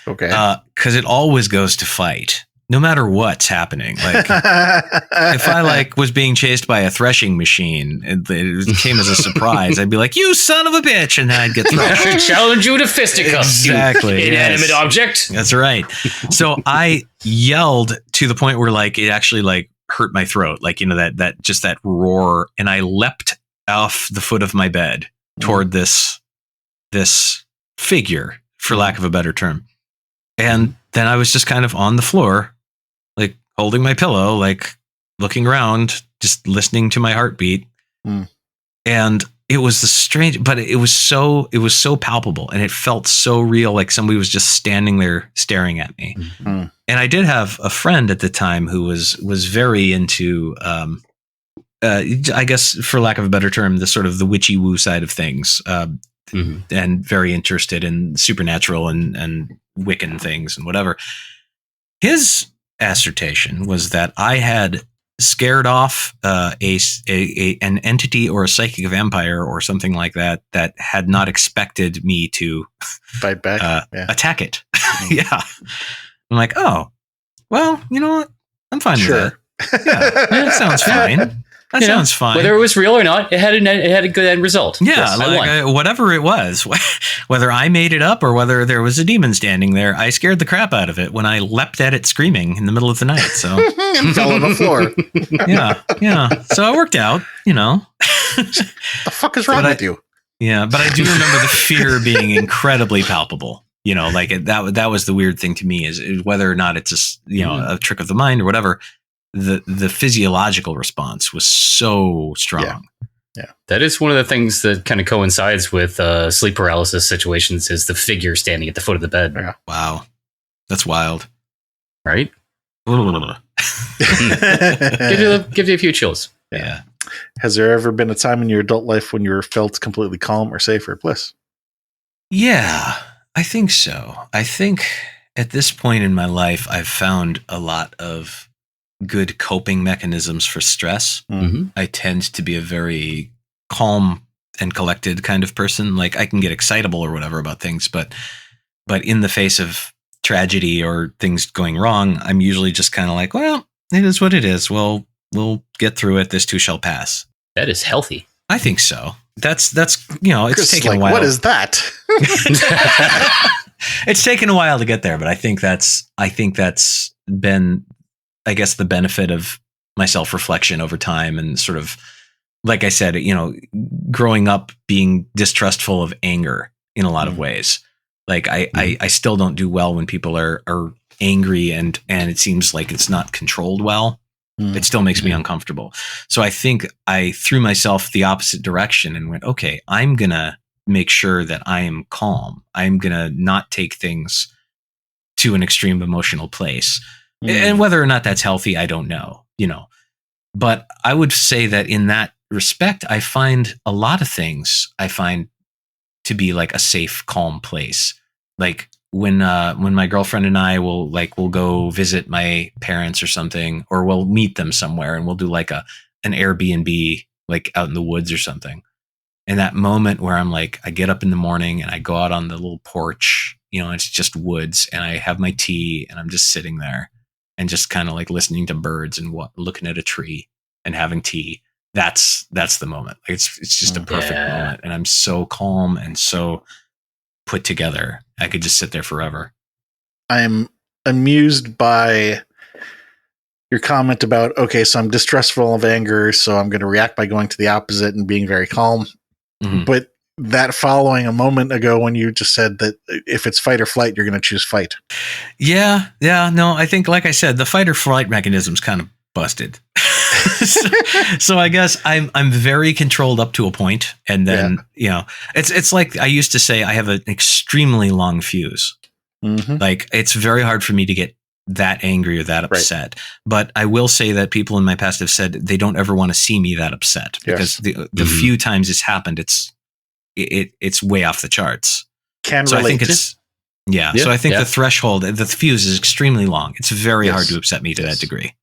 Okay. Because it always goes to fight, no matter what's happening. Like if I was being chased by a threshing machine, it came as a surprise. I'd be like, "You son of a bitch," and then I'd get threshed. I challenge you to fisticuffs. Exactly. Inanimate object. That's right. So I yelled to the point where it actually hurt my throat, that roar, and I leapt off the foot of my bed toward this figure, for lack of a better term. And then I was just kind of on the floor, holding my pillow, looking around, just listening to my heartbeat. And it was but it was so palpable, and it felt so real. Like somebody was just standing there staring at me. And I did have a friend at the time who was very into, I guess for lack of a better term, the sort of the witchy woo side of things, and very interested in supernatural and Wiccan things and whatever. His assertion was that I had scared off an entity or a psychic vampire or something like that had not expected me to fight back, attack it. Yeah, I'm like, oh, well, you know what? I'm fine with that. Yeah, that sounds fine. That sounds fine. Whether it was real or not, it had a good end result. Yeah, yes, whatever it was, whether I made it up or whether there was a demon standing there, I scared the crap out of it when I leapt at it screaming in the middle of the night. So and fell on the floor. Yeah. So it worked out, The fuck is wrong with you? Yeah, but I do remember the fear being incredibly palpable. That was the weird thing to me is whether or not it's a trick of the mind or whatever. The physiological response was so strong. Yeah. That is one of the things that kind of coincides with sleep paralysis situations is the figure standing at the foot of the bed. Yeah. Wow. That's wild. Right? Give you a few chills. Yeah. Has there ever been a time in your adult life when you felt completely calm or safe or bliss? Yeah, I think so. I think at this point in my life, I've found a lot of good coping mechanisms for stress. I tend to be a very calm and collected kind of person. I can get excitable or whatever about things, but in the face of tragedy or things going wrong, I'm usually just kind of like, well, it is what it is. Well, we'll get through it. This too shall pass. That is healthy. I think so. That's it's Chris taken a while. What is that? It's taken a while to get there, but I think that's been, I guess, the benefit of my self-reflection over time and sort of, like I said, growing up being distrustful of anger in a lot of ways. I still don't do well when people are angry and it seems like it's not controlled well. It still makes me uncomfortable. So I think I threw myself the opposite direction and went, okay, I'm going to make sure that I am calm. I'm going to not take things to an extreme emotional place. And whether or not that's healthy, I don't know, but I would say that in that respect, I find a lot of things to be like a safe, calm place. Like when my girlfriend and I will go visit my parents or something, or we'll meet them somewhere and we'll do an Airbnb, out in the woods or something. And that moment where I'm I get up in the morning and I go out on the little porch, it's just woods and I have my tea and I'm just sitting there. And just kind of listening to birds and looking at a tree and having tea. That's the moment. It's just a perfect moment. And I'm so calm and so put together. I could just sit there forever. I'm amused by your comment about, okay, so I'm distrustful of anger, so I'm going to react by going to the opposite and being very calm. But that following a moment ago when you just said that if it's fight or flight, you're going to choose fight. Yeah. No, I think, like I said, the fight or flight mechanism's kind of busted. So I guess I'm very controlled up to a point, and then it's like I used to say I have an extremely long fuse. It's very hard for me to get that angry or that upset. Right. But I will say that people in my past have said they don't ever want to see me that upset because the few times it's happened, it's way off the charts. So I think it's So I think the threshold, the fuse is extremely long. It's very hard to upset me to that degree.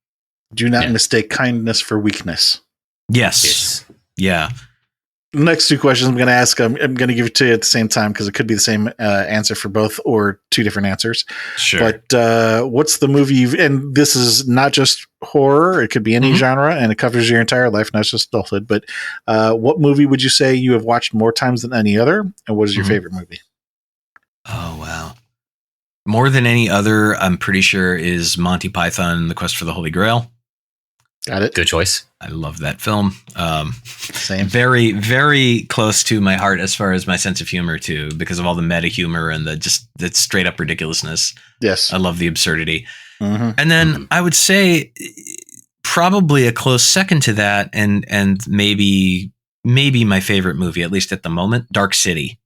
Do not mistake kindness for weakness. Yes. Yeah. next two questions I'm going to ask, I'm going to give it to you at the same time because it could be the same answer for both or two different answers. Sure. But what's the movie and this is not just horror, it could be any genre, and it covers your entire life, not just adulthood. But what movie would you say you have watched more times than any other, and what is your favorite movie? Oh, wow. More than any other, I'm pretty sure, is Monty Python and the Quest for the Holy Grail. Got it. Good choice. I love that film. Same. Very, very close to my heart as far as my sense of humor too, because of all the meta humor and the straight up ridiculousness. Yes. I love the absurdity. And then I would say probably a close second to that, and maybe my favorite movie, at least at the moment, Dark City.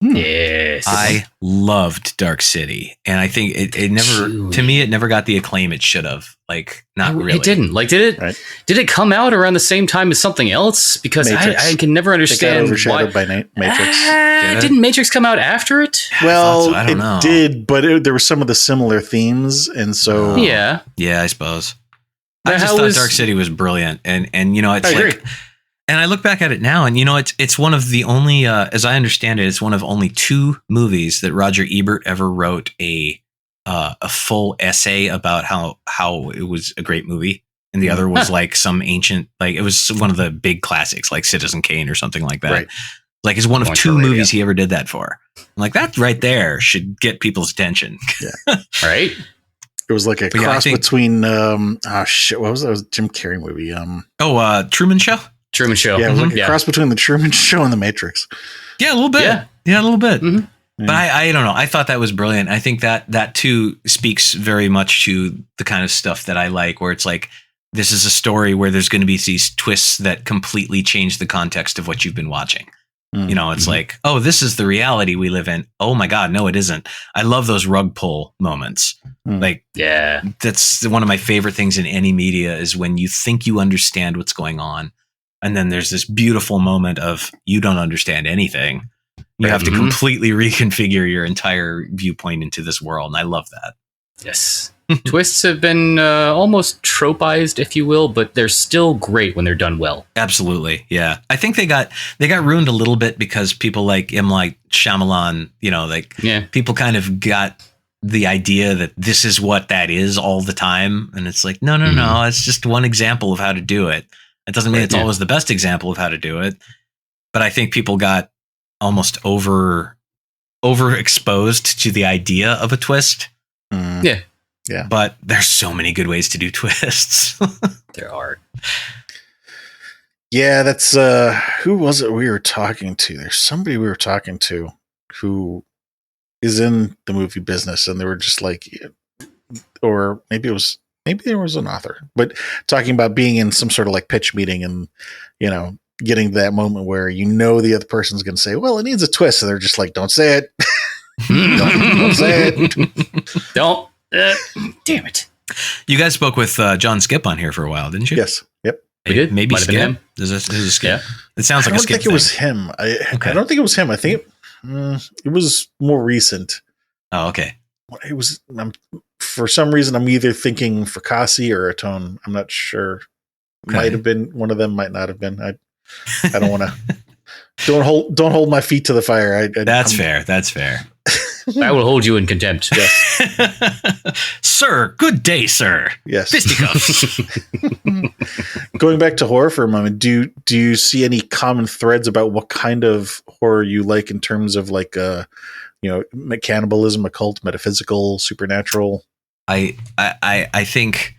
Yes. I loved Dark City, and I think it never, to me, it never got the acclaim it should have. Like, not really. It didn't. Like, did it? Right. Did it come out around the same time as something else? Because I can never understand overshadowed by Matrix. Didn't Matrix come out after it? Well, I don't know. Did, but there were some of the similar themes, and so yeah, I suppose. I just thought Dark City was brilliant, and you know, it's like. And I look back at it now, and you know, it's one of the only, as I understand it, it's one of only two movies that Roger Ebert ever wrote a full essay about how it was a great movie, and the other was like some ancient, like it was one of the big classics, like Citizen Kane or something like that. Right. Like it's one of two movies he ever did that for. I'm like, that right there should get people's attention. Yeah. Right. It was like a cross between what was that? It was a Jim Carrey movie. Truman Show. Truman Show. Yeah, it was like a cross between the Truman Show and the Matrix. Yeah, a little bit. Yeah, a little bit. But I don't know. I thought that was brilliant. I think that too speaks very much to the kind of stuff that I like, where it's like, this is a story where there's going to be these twists that completely change the context of what you've been watching. You know, it's like, oh, this is the reality we live in. Oh my God, no, it isn't. I love those rug pull moments. Like, yeah, that's one of my favorite things in any media is when you think you understand what's going on. And then there's this beautiful moment of you don't understand anything. You have to completely reconfigure your entire viewpoint into this world. And I love that. Yes. Twists have been almost tropeized, if you will, but they're still great when they're done well. Absolutely. Yeah. I think they got ruined a little bit because people like M. Night Shyamalan, you know, like people kind of got the idea that this is what that is all the time. And it's like, no. It's just one example of how to do it. It doesn't mean it's always the best example of how to do it, but I think people got almost overexposed to the idea of a twist. Yeah. But there's so many good ways to do twists. There are. Yeah, that's who was it we were talking to? There's somebody we were talking to who is in the movie business, and they were just like, or maybe there was an author, but talking about being in some sort of like pitch meeting and, you know, getting to that moment where, you know, the other person's going to say, well, it needs a twist. So they're just like, don't say it. don't say it. Don't. Damn it. You guys spoke with John Skip on here for a while, didn't you? Yes. Yep. We did. Maybe Skip. Him. Is it Skip? Yeah. It sounds like a Skip. I don't think it was him. I don't think it was him. I think it was more recent. Oh, okay. It was, for some reason, I'm either thinking Fracassi or Atone. I'm not sure. Okay. Might have been one of them. Might not have been. I don't want to. Don't hold my feet to the fire. That's fair. That's fair. I will hold you in contempt. Yes. Sir, good day, sir. Yes. Fisticuffs. Going back to horror for a moment, do you see any common threads about what kind of horror you like in terms of like you know, cannibalism, occult, metaphysical, supernatural? I think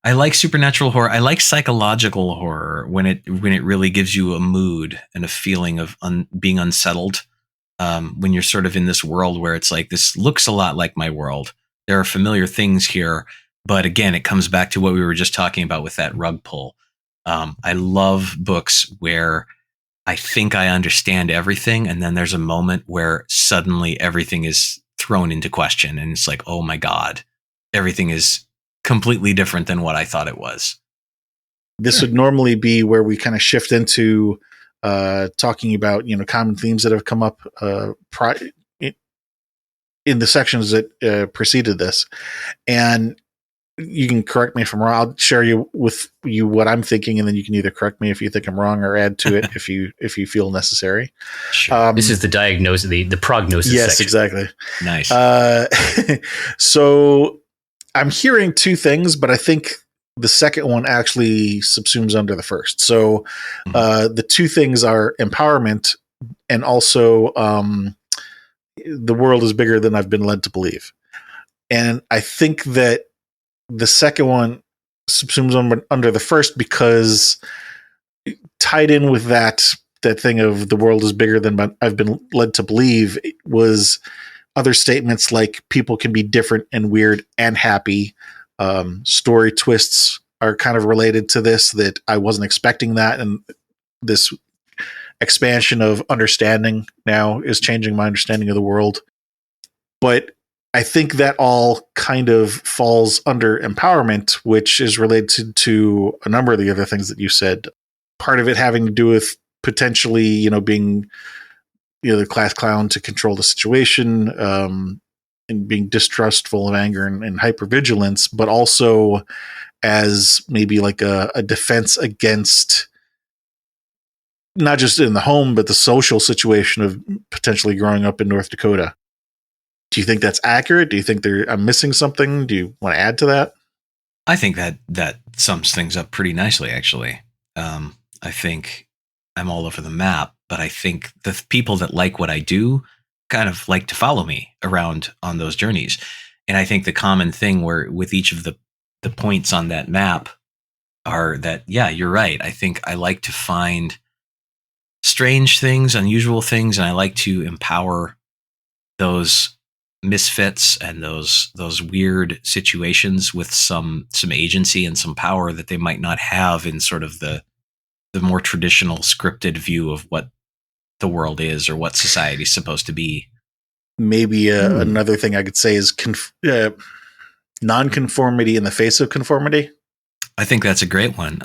I like supernatural horror. I like psychological horror when it really gives you a mood and a feeling of being unsettled. When you're sort of in this world where it's like, this looks a lot like my world. There are familiar things here, but again, it comes back to what we were just talking about with that rug pull. I love books where I think I understand everything, and then there's a moment where suddenly everything is thrown into question, and it's like, oh my God, everything is completely different than what I thought it was. This would normally be where we kind of shift into talking about, you know, common themes that have come up in the sections that preceded this. And you can correct me if I'm wrong. I'll share with you what I'm thinking, and then you can either correct me if you think I'm wrong or add to it if you feel necessary. Sure. This is the diagnosis, the prognosis. Yes, section. Exactly. Nice. So I'm hearing two things, but I think the second one actually subsumes under the first. So the two things are empowerment and also the world is bigger than I've been led to believe. And I think that the second one subsumes under the first because tied in with that thing of the world is bigger than I've been led to believe was other statements like people can be different and weird and happy. Story twists are kind of related to this, that I wasn't expecting that. And this expansion of understanding now is changing my understanding of the world. But I think that all kind of falls under empowerment, which is related to a number of the other things that you said. Part of it having to do with potentially, being, the class clown to control the situation, and being distrustful of anger and hypervigilance, but also as maybe like a defense against not just in the home, but the social situation of potentially growing up in North Dakota. Do you think that's accurate? Do you think I'm missing something? Do you want to add to that? I think that sums things up pretty nicely, actually. I think I'm all over the map, but I think the people that like what I do kind of like to follow me around on those journeys. And I think the common thing where with each of the points on that map are that, yeah, you're right. I think I like to find strange things, unusual things, and I like to empower those misfits and those weird situations with some agency and some power that they might not have in sort of the more traditional scripted view of what the world is or what society is supposed to be. Maybe another thing I could say is nonconformity in the face of conformity. I think that's a great one.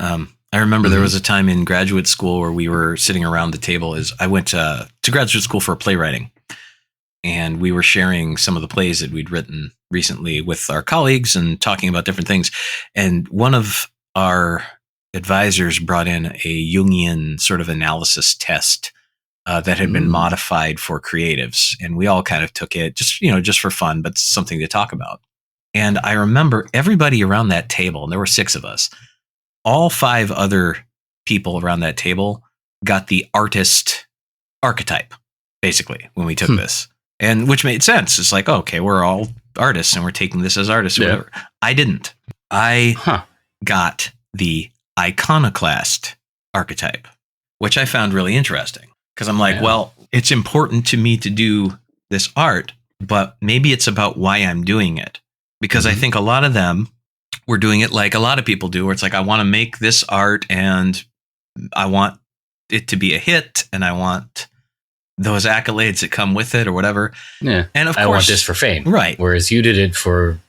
I remember there was a time in graduate school where we were sitting around the table. I went to graduate school for playwriting. And we were sharing some of the plays that we'd written recently with our colleagues and talking about different things. And one of our advisors brought in a Jungian sort of analysis test that had been modified for creatives. And we all kind of took it just for fun, but something to talk about. And I remember everybody around that table, and there were 6 of us, all 5 other people around that table got the artist archetype, basically, when we took this. And which made sense. It's like, okay, we're all artists and we're taking this as artists or whatever. I didn't. I got the iconoclast archetype, which I found really interesting because I'm like, well, it's important to me to do this art, but maybe it's about why I'm doing it. Because I think a lot of them were doing it like a lot of people do, where it's like, I want to make this art and I want it to be a hit and I want those accolades that come with it or whatever. Yeah. And of course, I want this for fame. Right. Whereas you did it for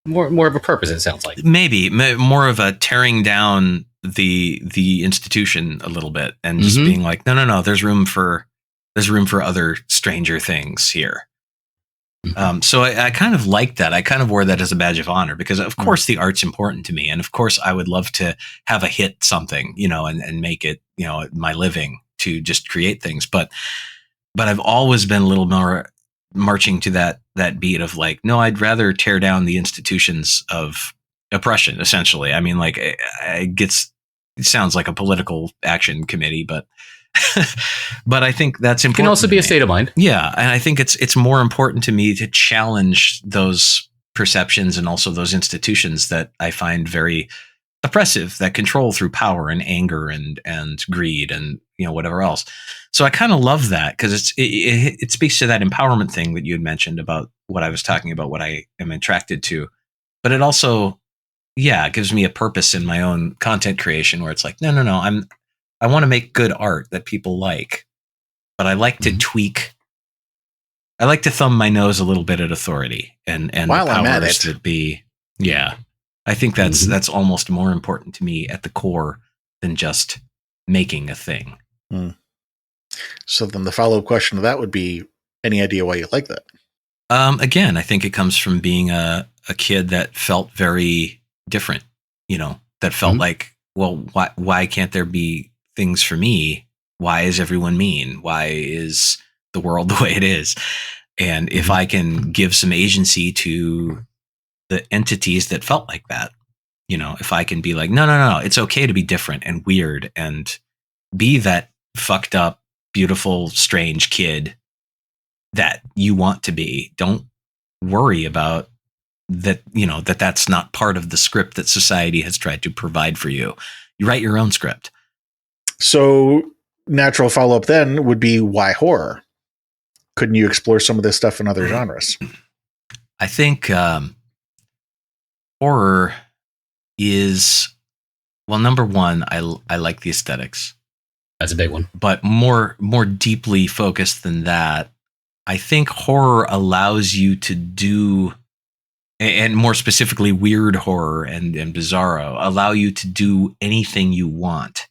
more of a purpose, it sounds like. Maybe more of a tearing down the institution a little bit and just being like, no, there's room for other stranger things here. So I kind of liked that. I kind of wore that as a badge of honor because of course the art's important to me. And of course I would love to have a hit something, and make it, my living to just create things. But I've always been a little more marching to that beat of like, no, I'd rather tear down the institutions of oppression, essentially. I mean, like it sounds like a political action committee, but but I think that's important. It can also be a state of mind. Yeah. And I think it's more important to me to challenge those perceptions and also those institutions that I find very oppressive, that control through power and anger and greed and whatever else. So I kind of love that because it speaks to that empowerment thing that you had mentioned about what I was talking about, what I am attracted to. But it also, it gives me a purpose in my own content creation where it's like, no, I want to make good art that people like, but I like to tweak. I like to thumb my nose a little bit at authority and while the I'm at powers it. that be. Yeah. I think that's almost more important to me at the core than just making a thing. So then the follow-up question to that would be, any idea why you like that? Again, I think it comes from being a kid that felt very different, that felt like, well, why can't there be things for me? Why is everyone mean? Why is the world the way it is? And if I can give some agency to the entities that felt like that, if I can be like, no, it's okay to be different and weird and be that fucked up, beautiful, strange kid that you want to be. Don't worry about that, that's not part of the script that society has tried to provide for you. You write your own script. So natural follow-up then would be, why horror? Couldn't you explore some of this stuff in other genres? I think horror is, well, number one, I like the aesthetics. That's a big one. But more deeply focused than that, I think horror allows you to do, and more specifically weird horror and bizarro, allow you to do anything you want.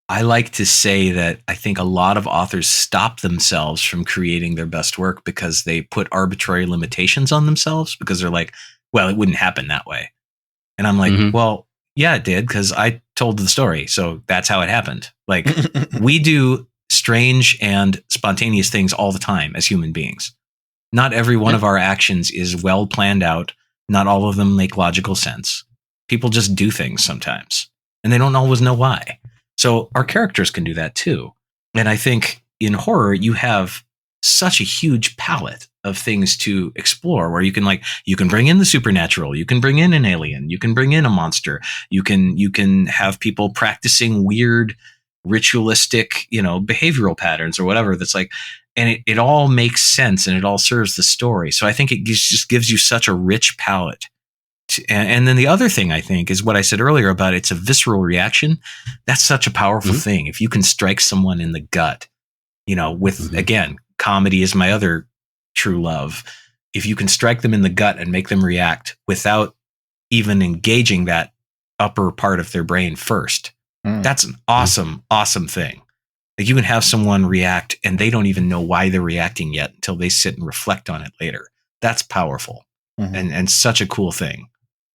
I like to say that I think a lot of authors stop themselves from creating their best work because they put arbitrary limitations on themselves, because they're like, well, it wouldn't happen that way. And I'm like, well, yeah, it did, because I told the story. So that's how it happened. Like, we do strange and spontaneous things all the time as human beings. Not every one of our actions is well planned out. Not all of them make logical sense. People just do things sometimes, and they don't always know why. So our characters can do that too. And I think in horror, you have such a huge palette of things to explore, where you can bring in the supernatural, you can bring in an alien, you can bring in a monster, you can have people practicing weird ritualistic, behavioral patterns or whatever. That's like, and it all makes sense and it all serves the story. So I think it just gives you such a rich palette. And then the other thing I think is what I said earlier about it's a visceral reaction. That's such a powerful thing. If you can strike someone in the gut, with, again, comedy is my other true love. If you can strike them in the gut and make them react without even engaging that upper part of their brain first, that's an awesome, awesome thing. Like, you can have someone react and they don't even know why they're reacting yet until they sit and reflect on it later. That's powerful and such a cool thing.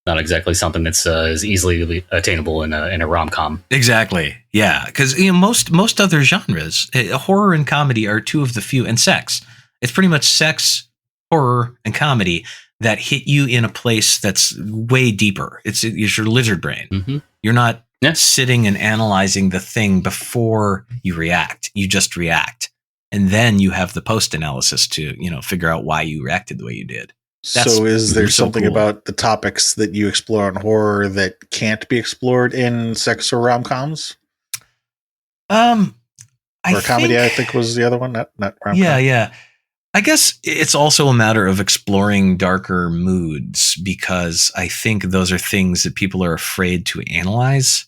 Not exactly something that's as easily attainable in a rom-com. Exactly. Yeah. Because most other genres, horror and comedy are two of the few, and sex. It's pretty much sex, horror, and comedy that hit you in a place that's way deeper. It's your lizard brain. You're not sitting and analyzing the thing before you react. You just react. And then you have the post-analysis to, figure out why you reacted the way you did. So is there something about the topics that you explore in horror that can't be explored in sex or rom-coms? Or comedy, I think was the other one, not rom-com. Yeah. I guess it's also a matter of exploring darker moods, because I think those are things that people are afraid to analyze.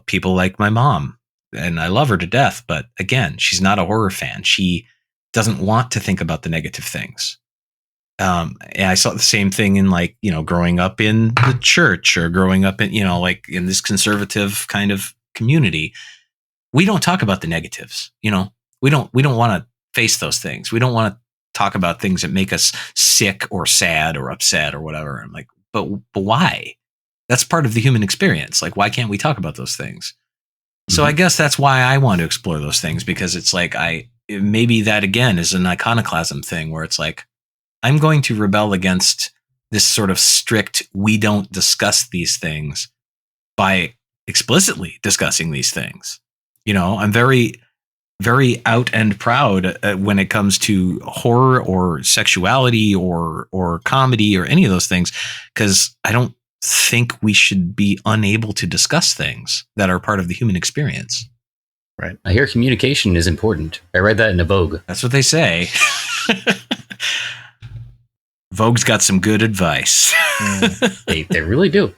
People like my mom, and I love her to death, but again, she's not a horror fan. She doesn't want to think about the negative things. And I saw the same thing in growing up in the church, or growing up in, in this conservative kind of community. We don't talk about the negatives. We don't want to face those things. We don't want to talk about things that make us sick or sad or upset or whatever. I'm like, but why? That's part of the human experience. Like, why can't we talk about those things? So I guess that's why I want to explore those things, because it's like, maybe that again is an iconoclasm thing, where it's like, I'm going to rebel against this sort of strict, we don't discuss these things, by explicitly discussing these things. I'm very, very out and proud when it comes to horror or sexuality or comedy or any of those things, because I don't think we should be unable to discuss things that are part of the human experience. Right. I hear communication is important. I read that in a Vogue. That's what they say. Vogue's got some good advice. They really do.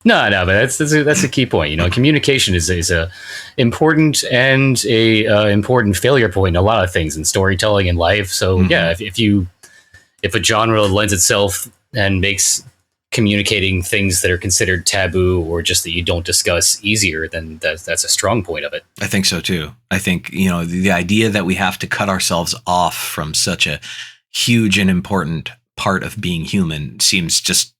No, but that's a key point. Communication is a important and a important failure point in a lot of things in storytelling and life. So if a genre lends itself and makes communicating things that are considered taboo or just that you don't discuss easier, then that's a strong point of it. I think so too. I think the idea that we have to cut ourselves off from such a huge and important part of being human seems just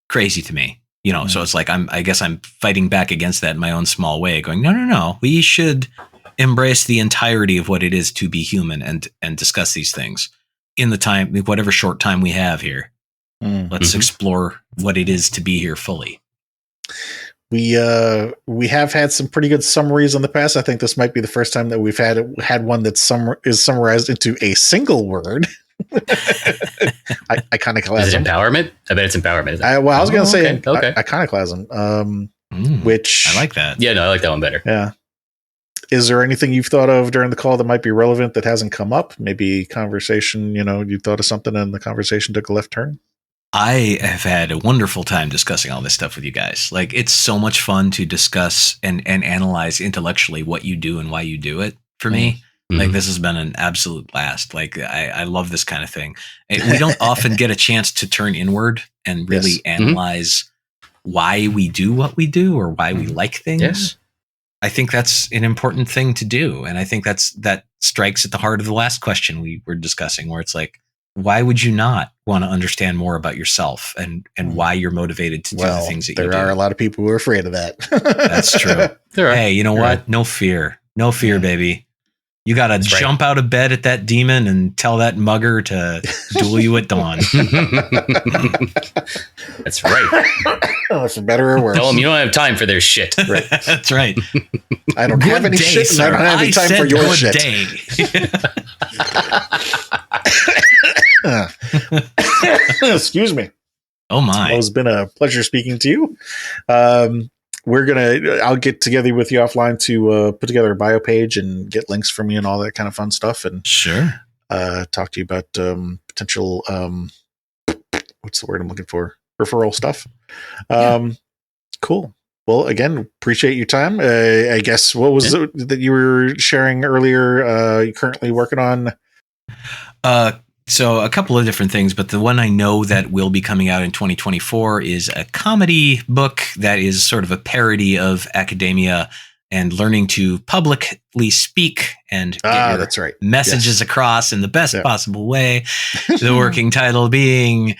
crazy to me. You know, so it's like I guess I'm fighting back against that in my own small way, going, no. We should embrace the entirety of what it is to be human and discuss these things in the time, whatever short time we have here. Let's explore what it is to be here fully. We have had some pretty good summaries in the past. I think this might be the first time that we've had one that is summarized into a single word. Iconoclasm. Is it empowerment? I bet it's empowerment. I was going to say okay. Iconoclasm, which I like that. Yeah, no, I like that one better. Yeah. Is there anything you've thought of during the call that might be relevant that hasn't come up? Maybe conversation, you thought of something and the conversation took a left turn? I have had a wonderful time discussing all this stuff with you guys. Like, it's so much fun to discuss and analyze intellectually what you do and why you do it for me. Like, this has been an absolute blast. Like, I love this kind of thing. We don't often get a chance to turn inward and really analyze why we do what we do or why we like things. Yes. I think that's an important thing to do. And I think that strikes at the heart of the last question we were discussing, where it's like, why would you not want to understand more about yourself and why you're motivated to do the things that you do? There are a lot of people who are afraid of that. That's true. Hey, you know what? No fear. No fear, baby. You got to jump out of bed at that demon and tell that mugger to duel you at dawn. That's right. It's better or worse. Tell them you don't have time for their shit. Right. That's right. I don't have any shit, and I don't have any time for your shit. Excuse me. Oh my. It's been a pleasure speaking to you. I'll get together with you offline to put together a bio page and get links from you and all that kind of fun stuff. And sure. Talk to you about potential, what's the word I'm looking for? Referral stuff. Cool. Well, again, appreciate your time. I guess what was it that you were sharing earlier? You're currently working on? So a couple of different things, but the one I know that will be coming out in 2024 is a comedy book that is sort of a parody of academia and learning to publicly speak and get that's right. messages across in the best possible way. The working title being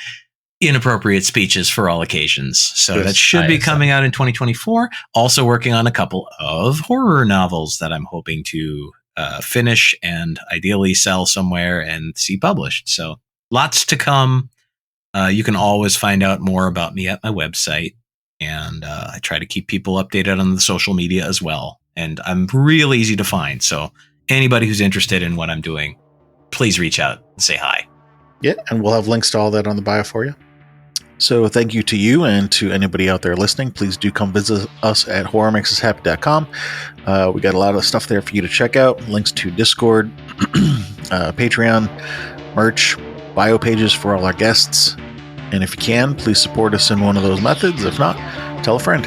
Inappropriate Speeches for All Occasions. So that should be coming out in 2024. Also working on a couple of horror novels that I'm hoping to finish and ideally sell somewhere and see published. So lots to come. You can always find out more about me at my website. And I try to keep people updated on the social media as well. And I'm real easy to find. So anybody who's interested in what I'm doing, please reach out and say hi. Yeah, and we'll have links to all that on the bio for you. So thank you to you and to anybody out there listening. Please do come visit us at horrormakesushappy.com. We got a lot of stuff there for you to check out. Links to Discord, Patreon, merch, bio pages for all our guests. And if you can, please support us in one of those methods. If not, tell a friend.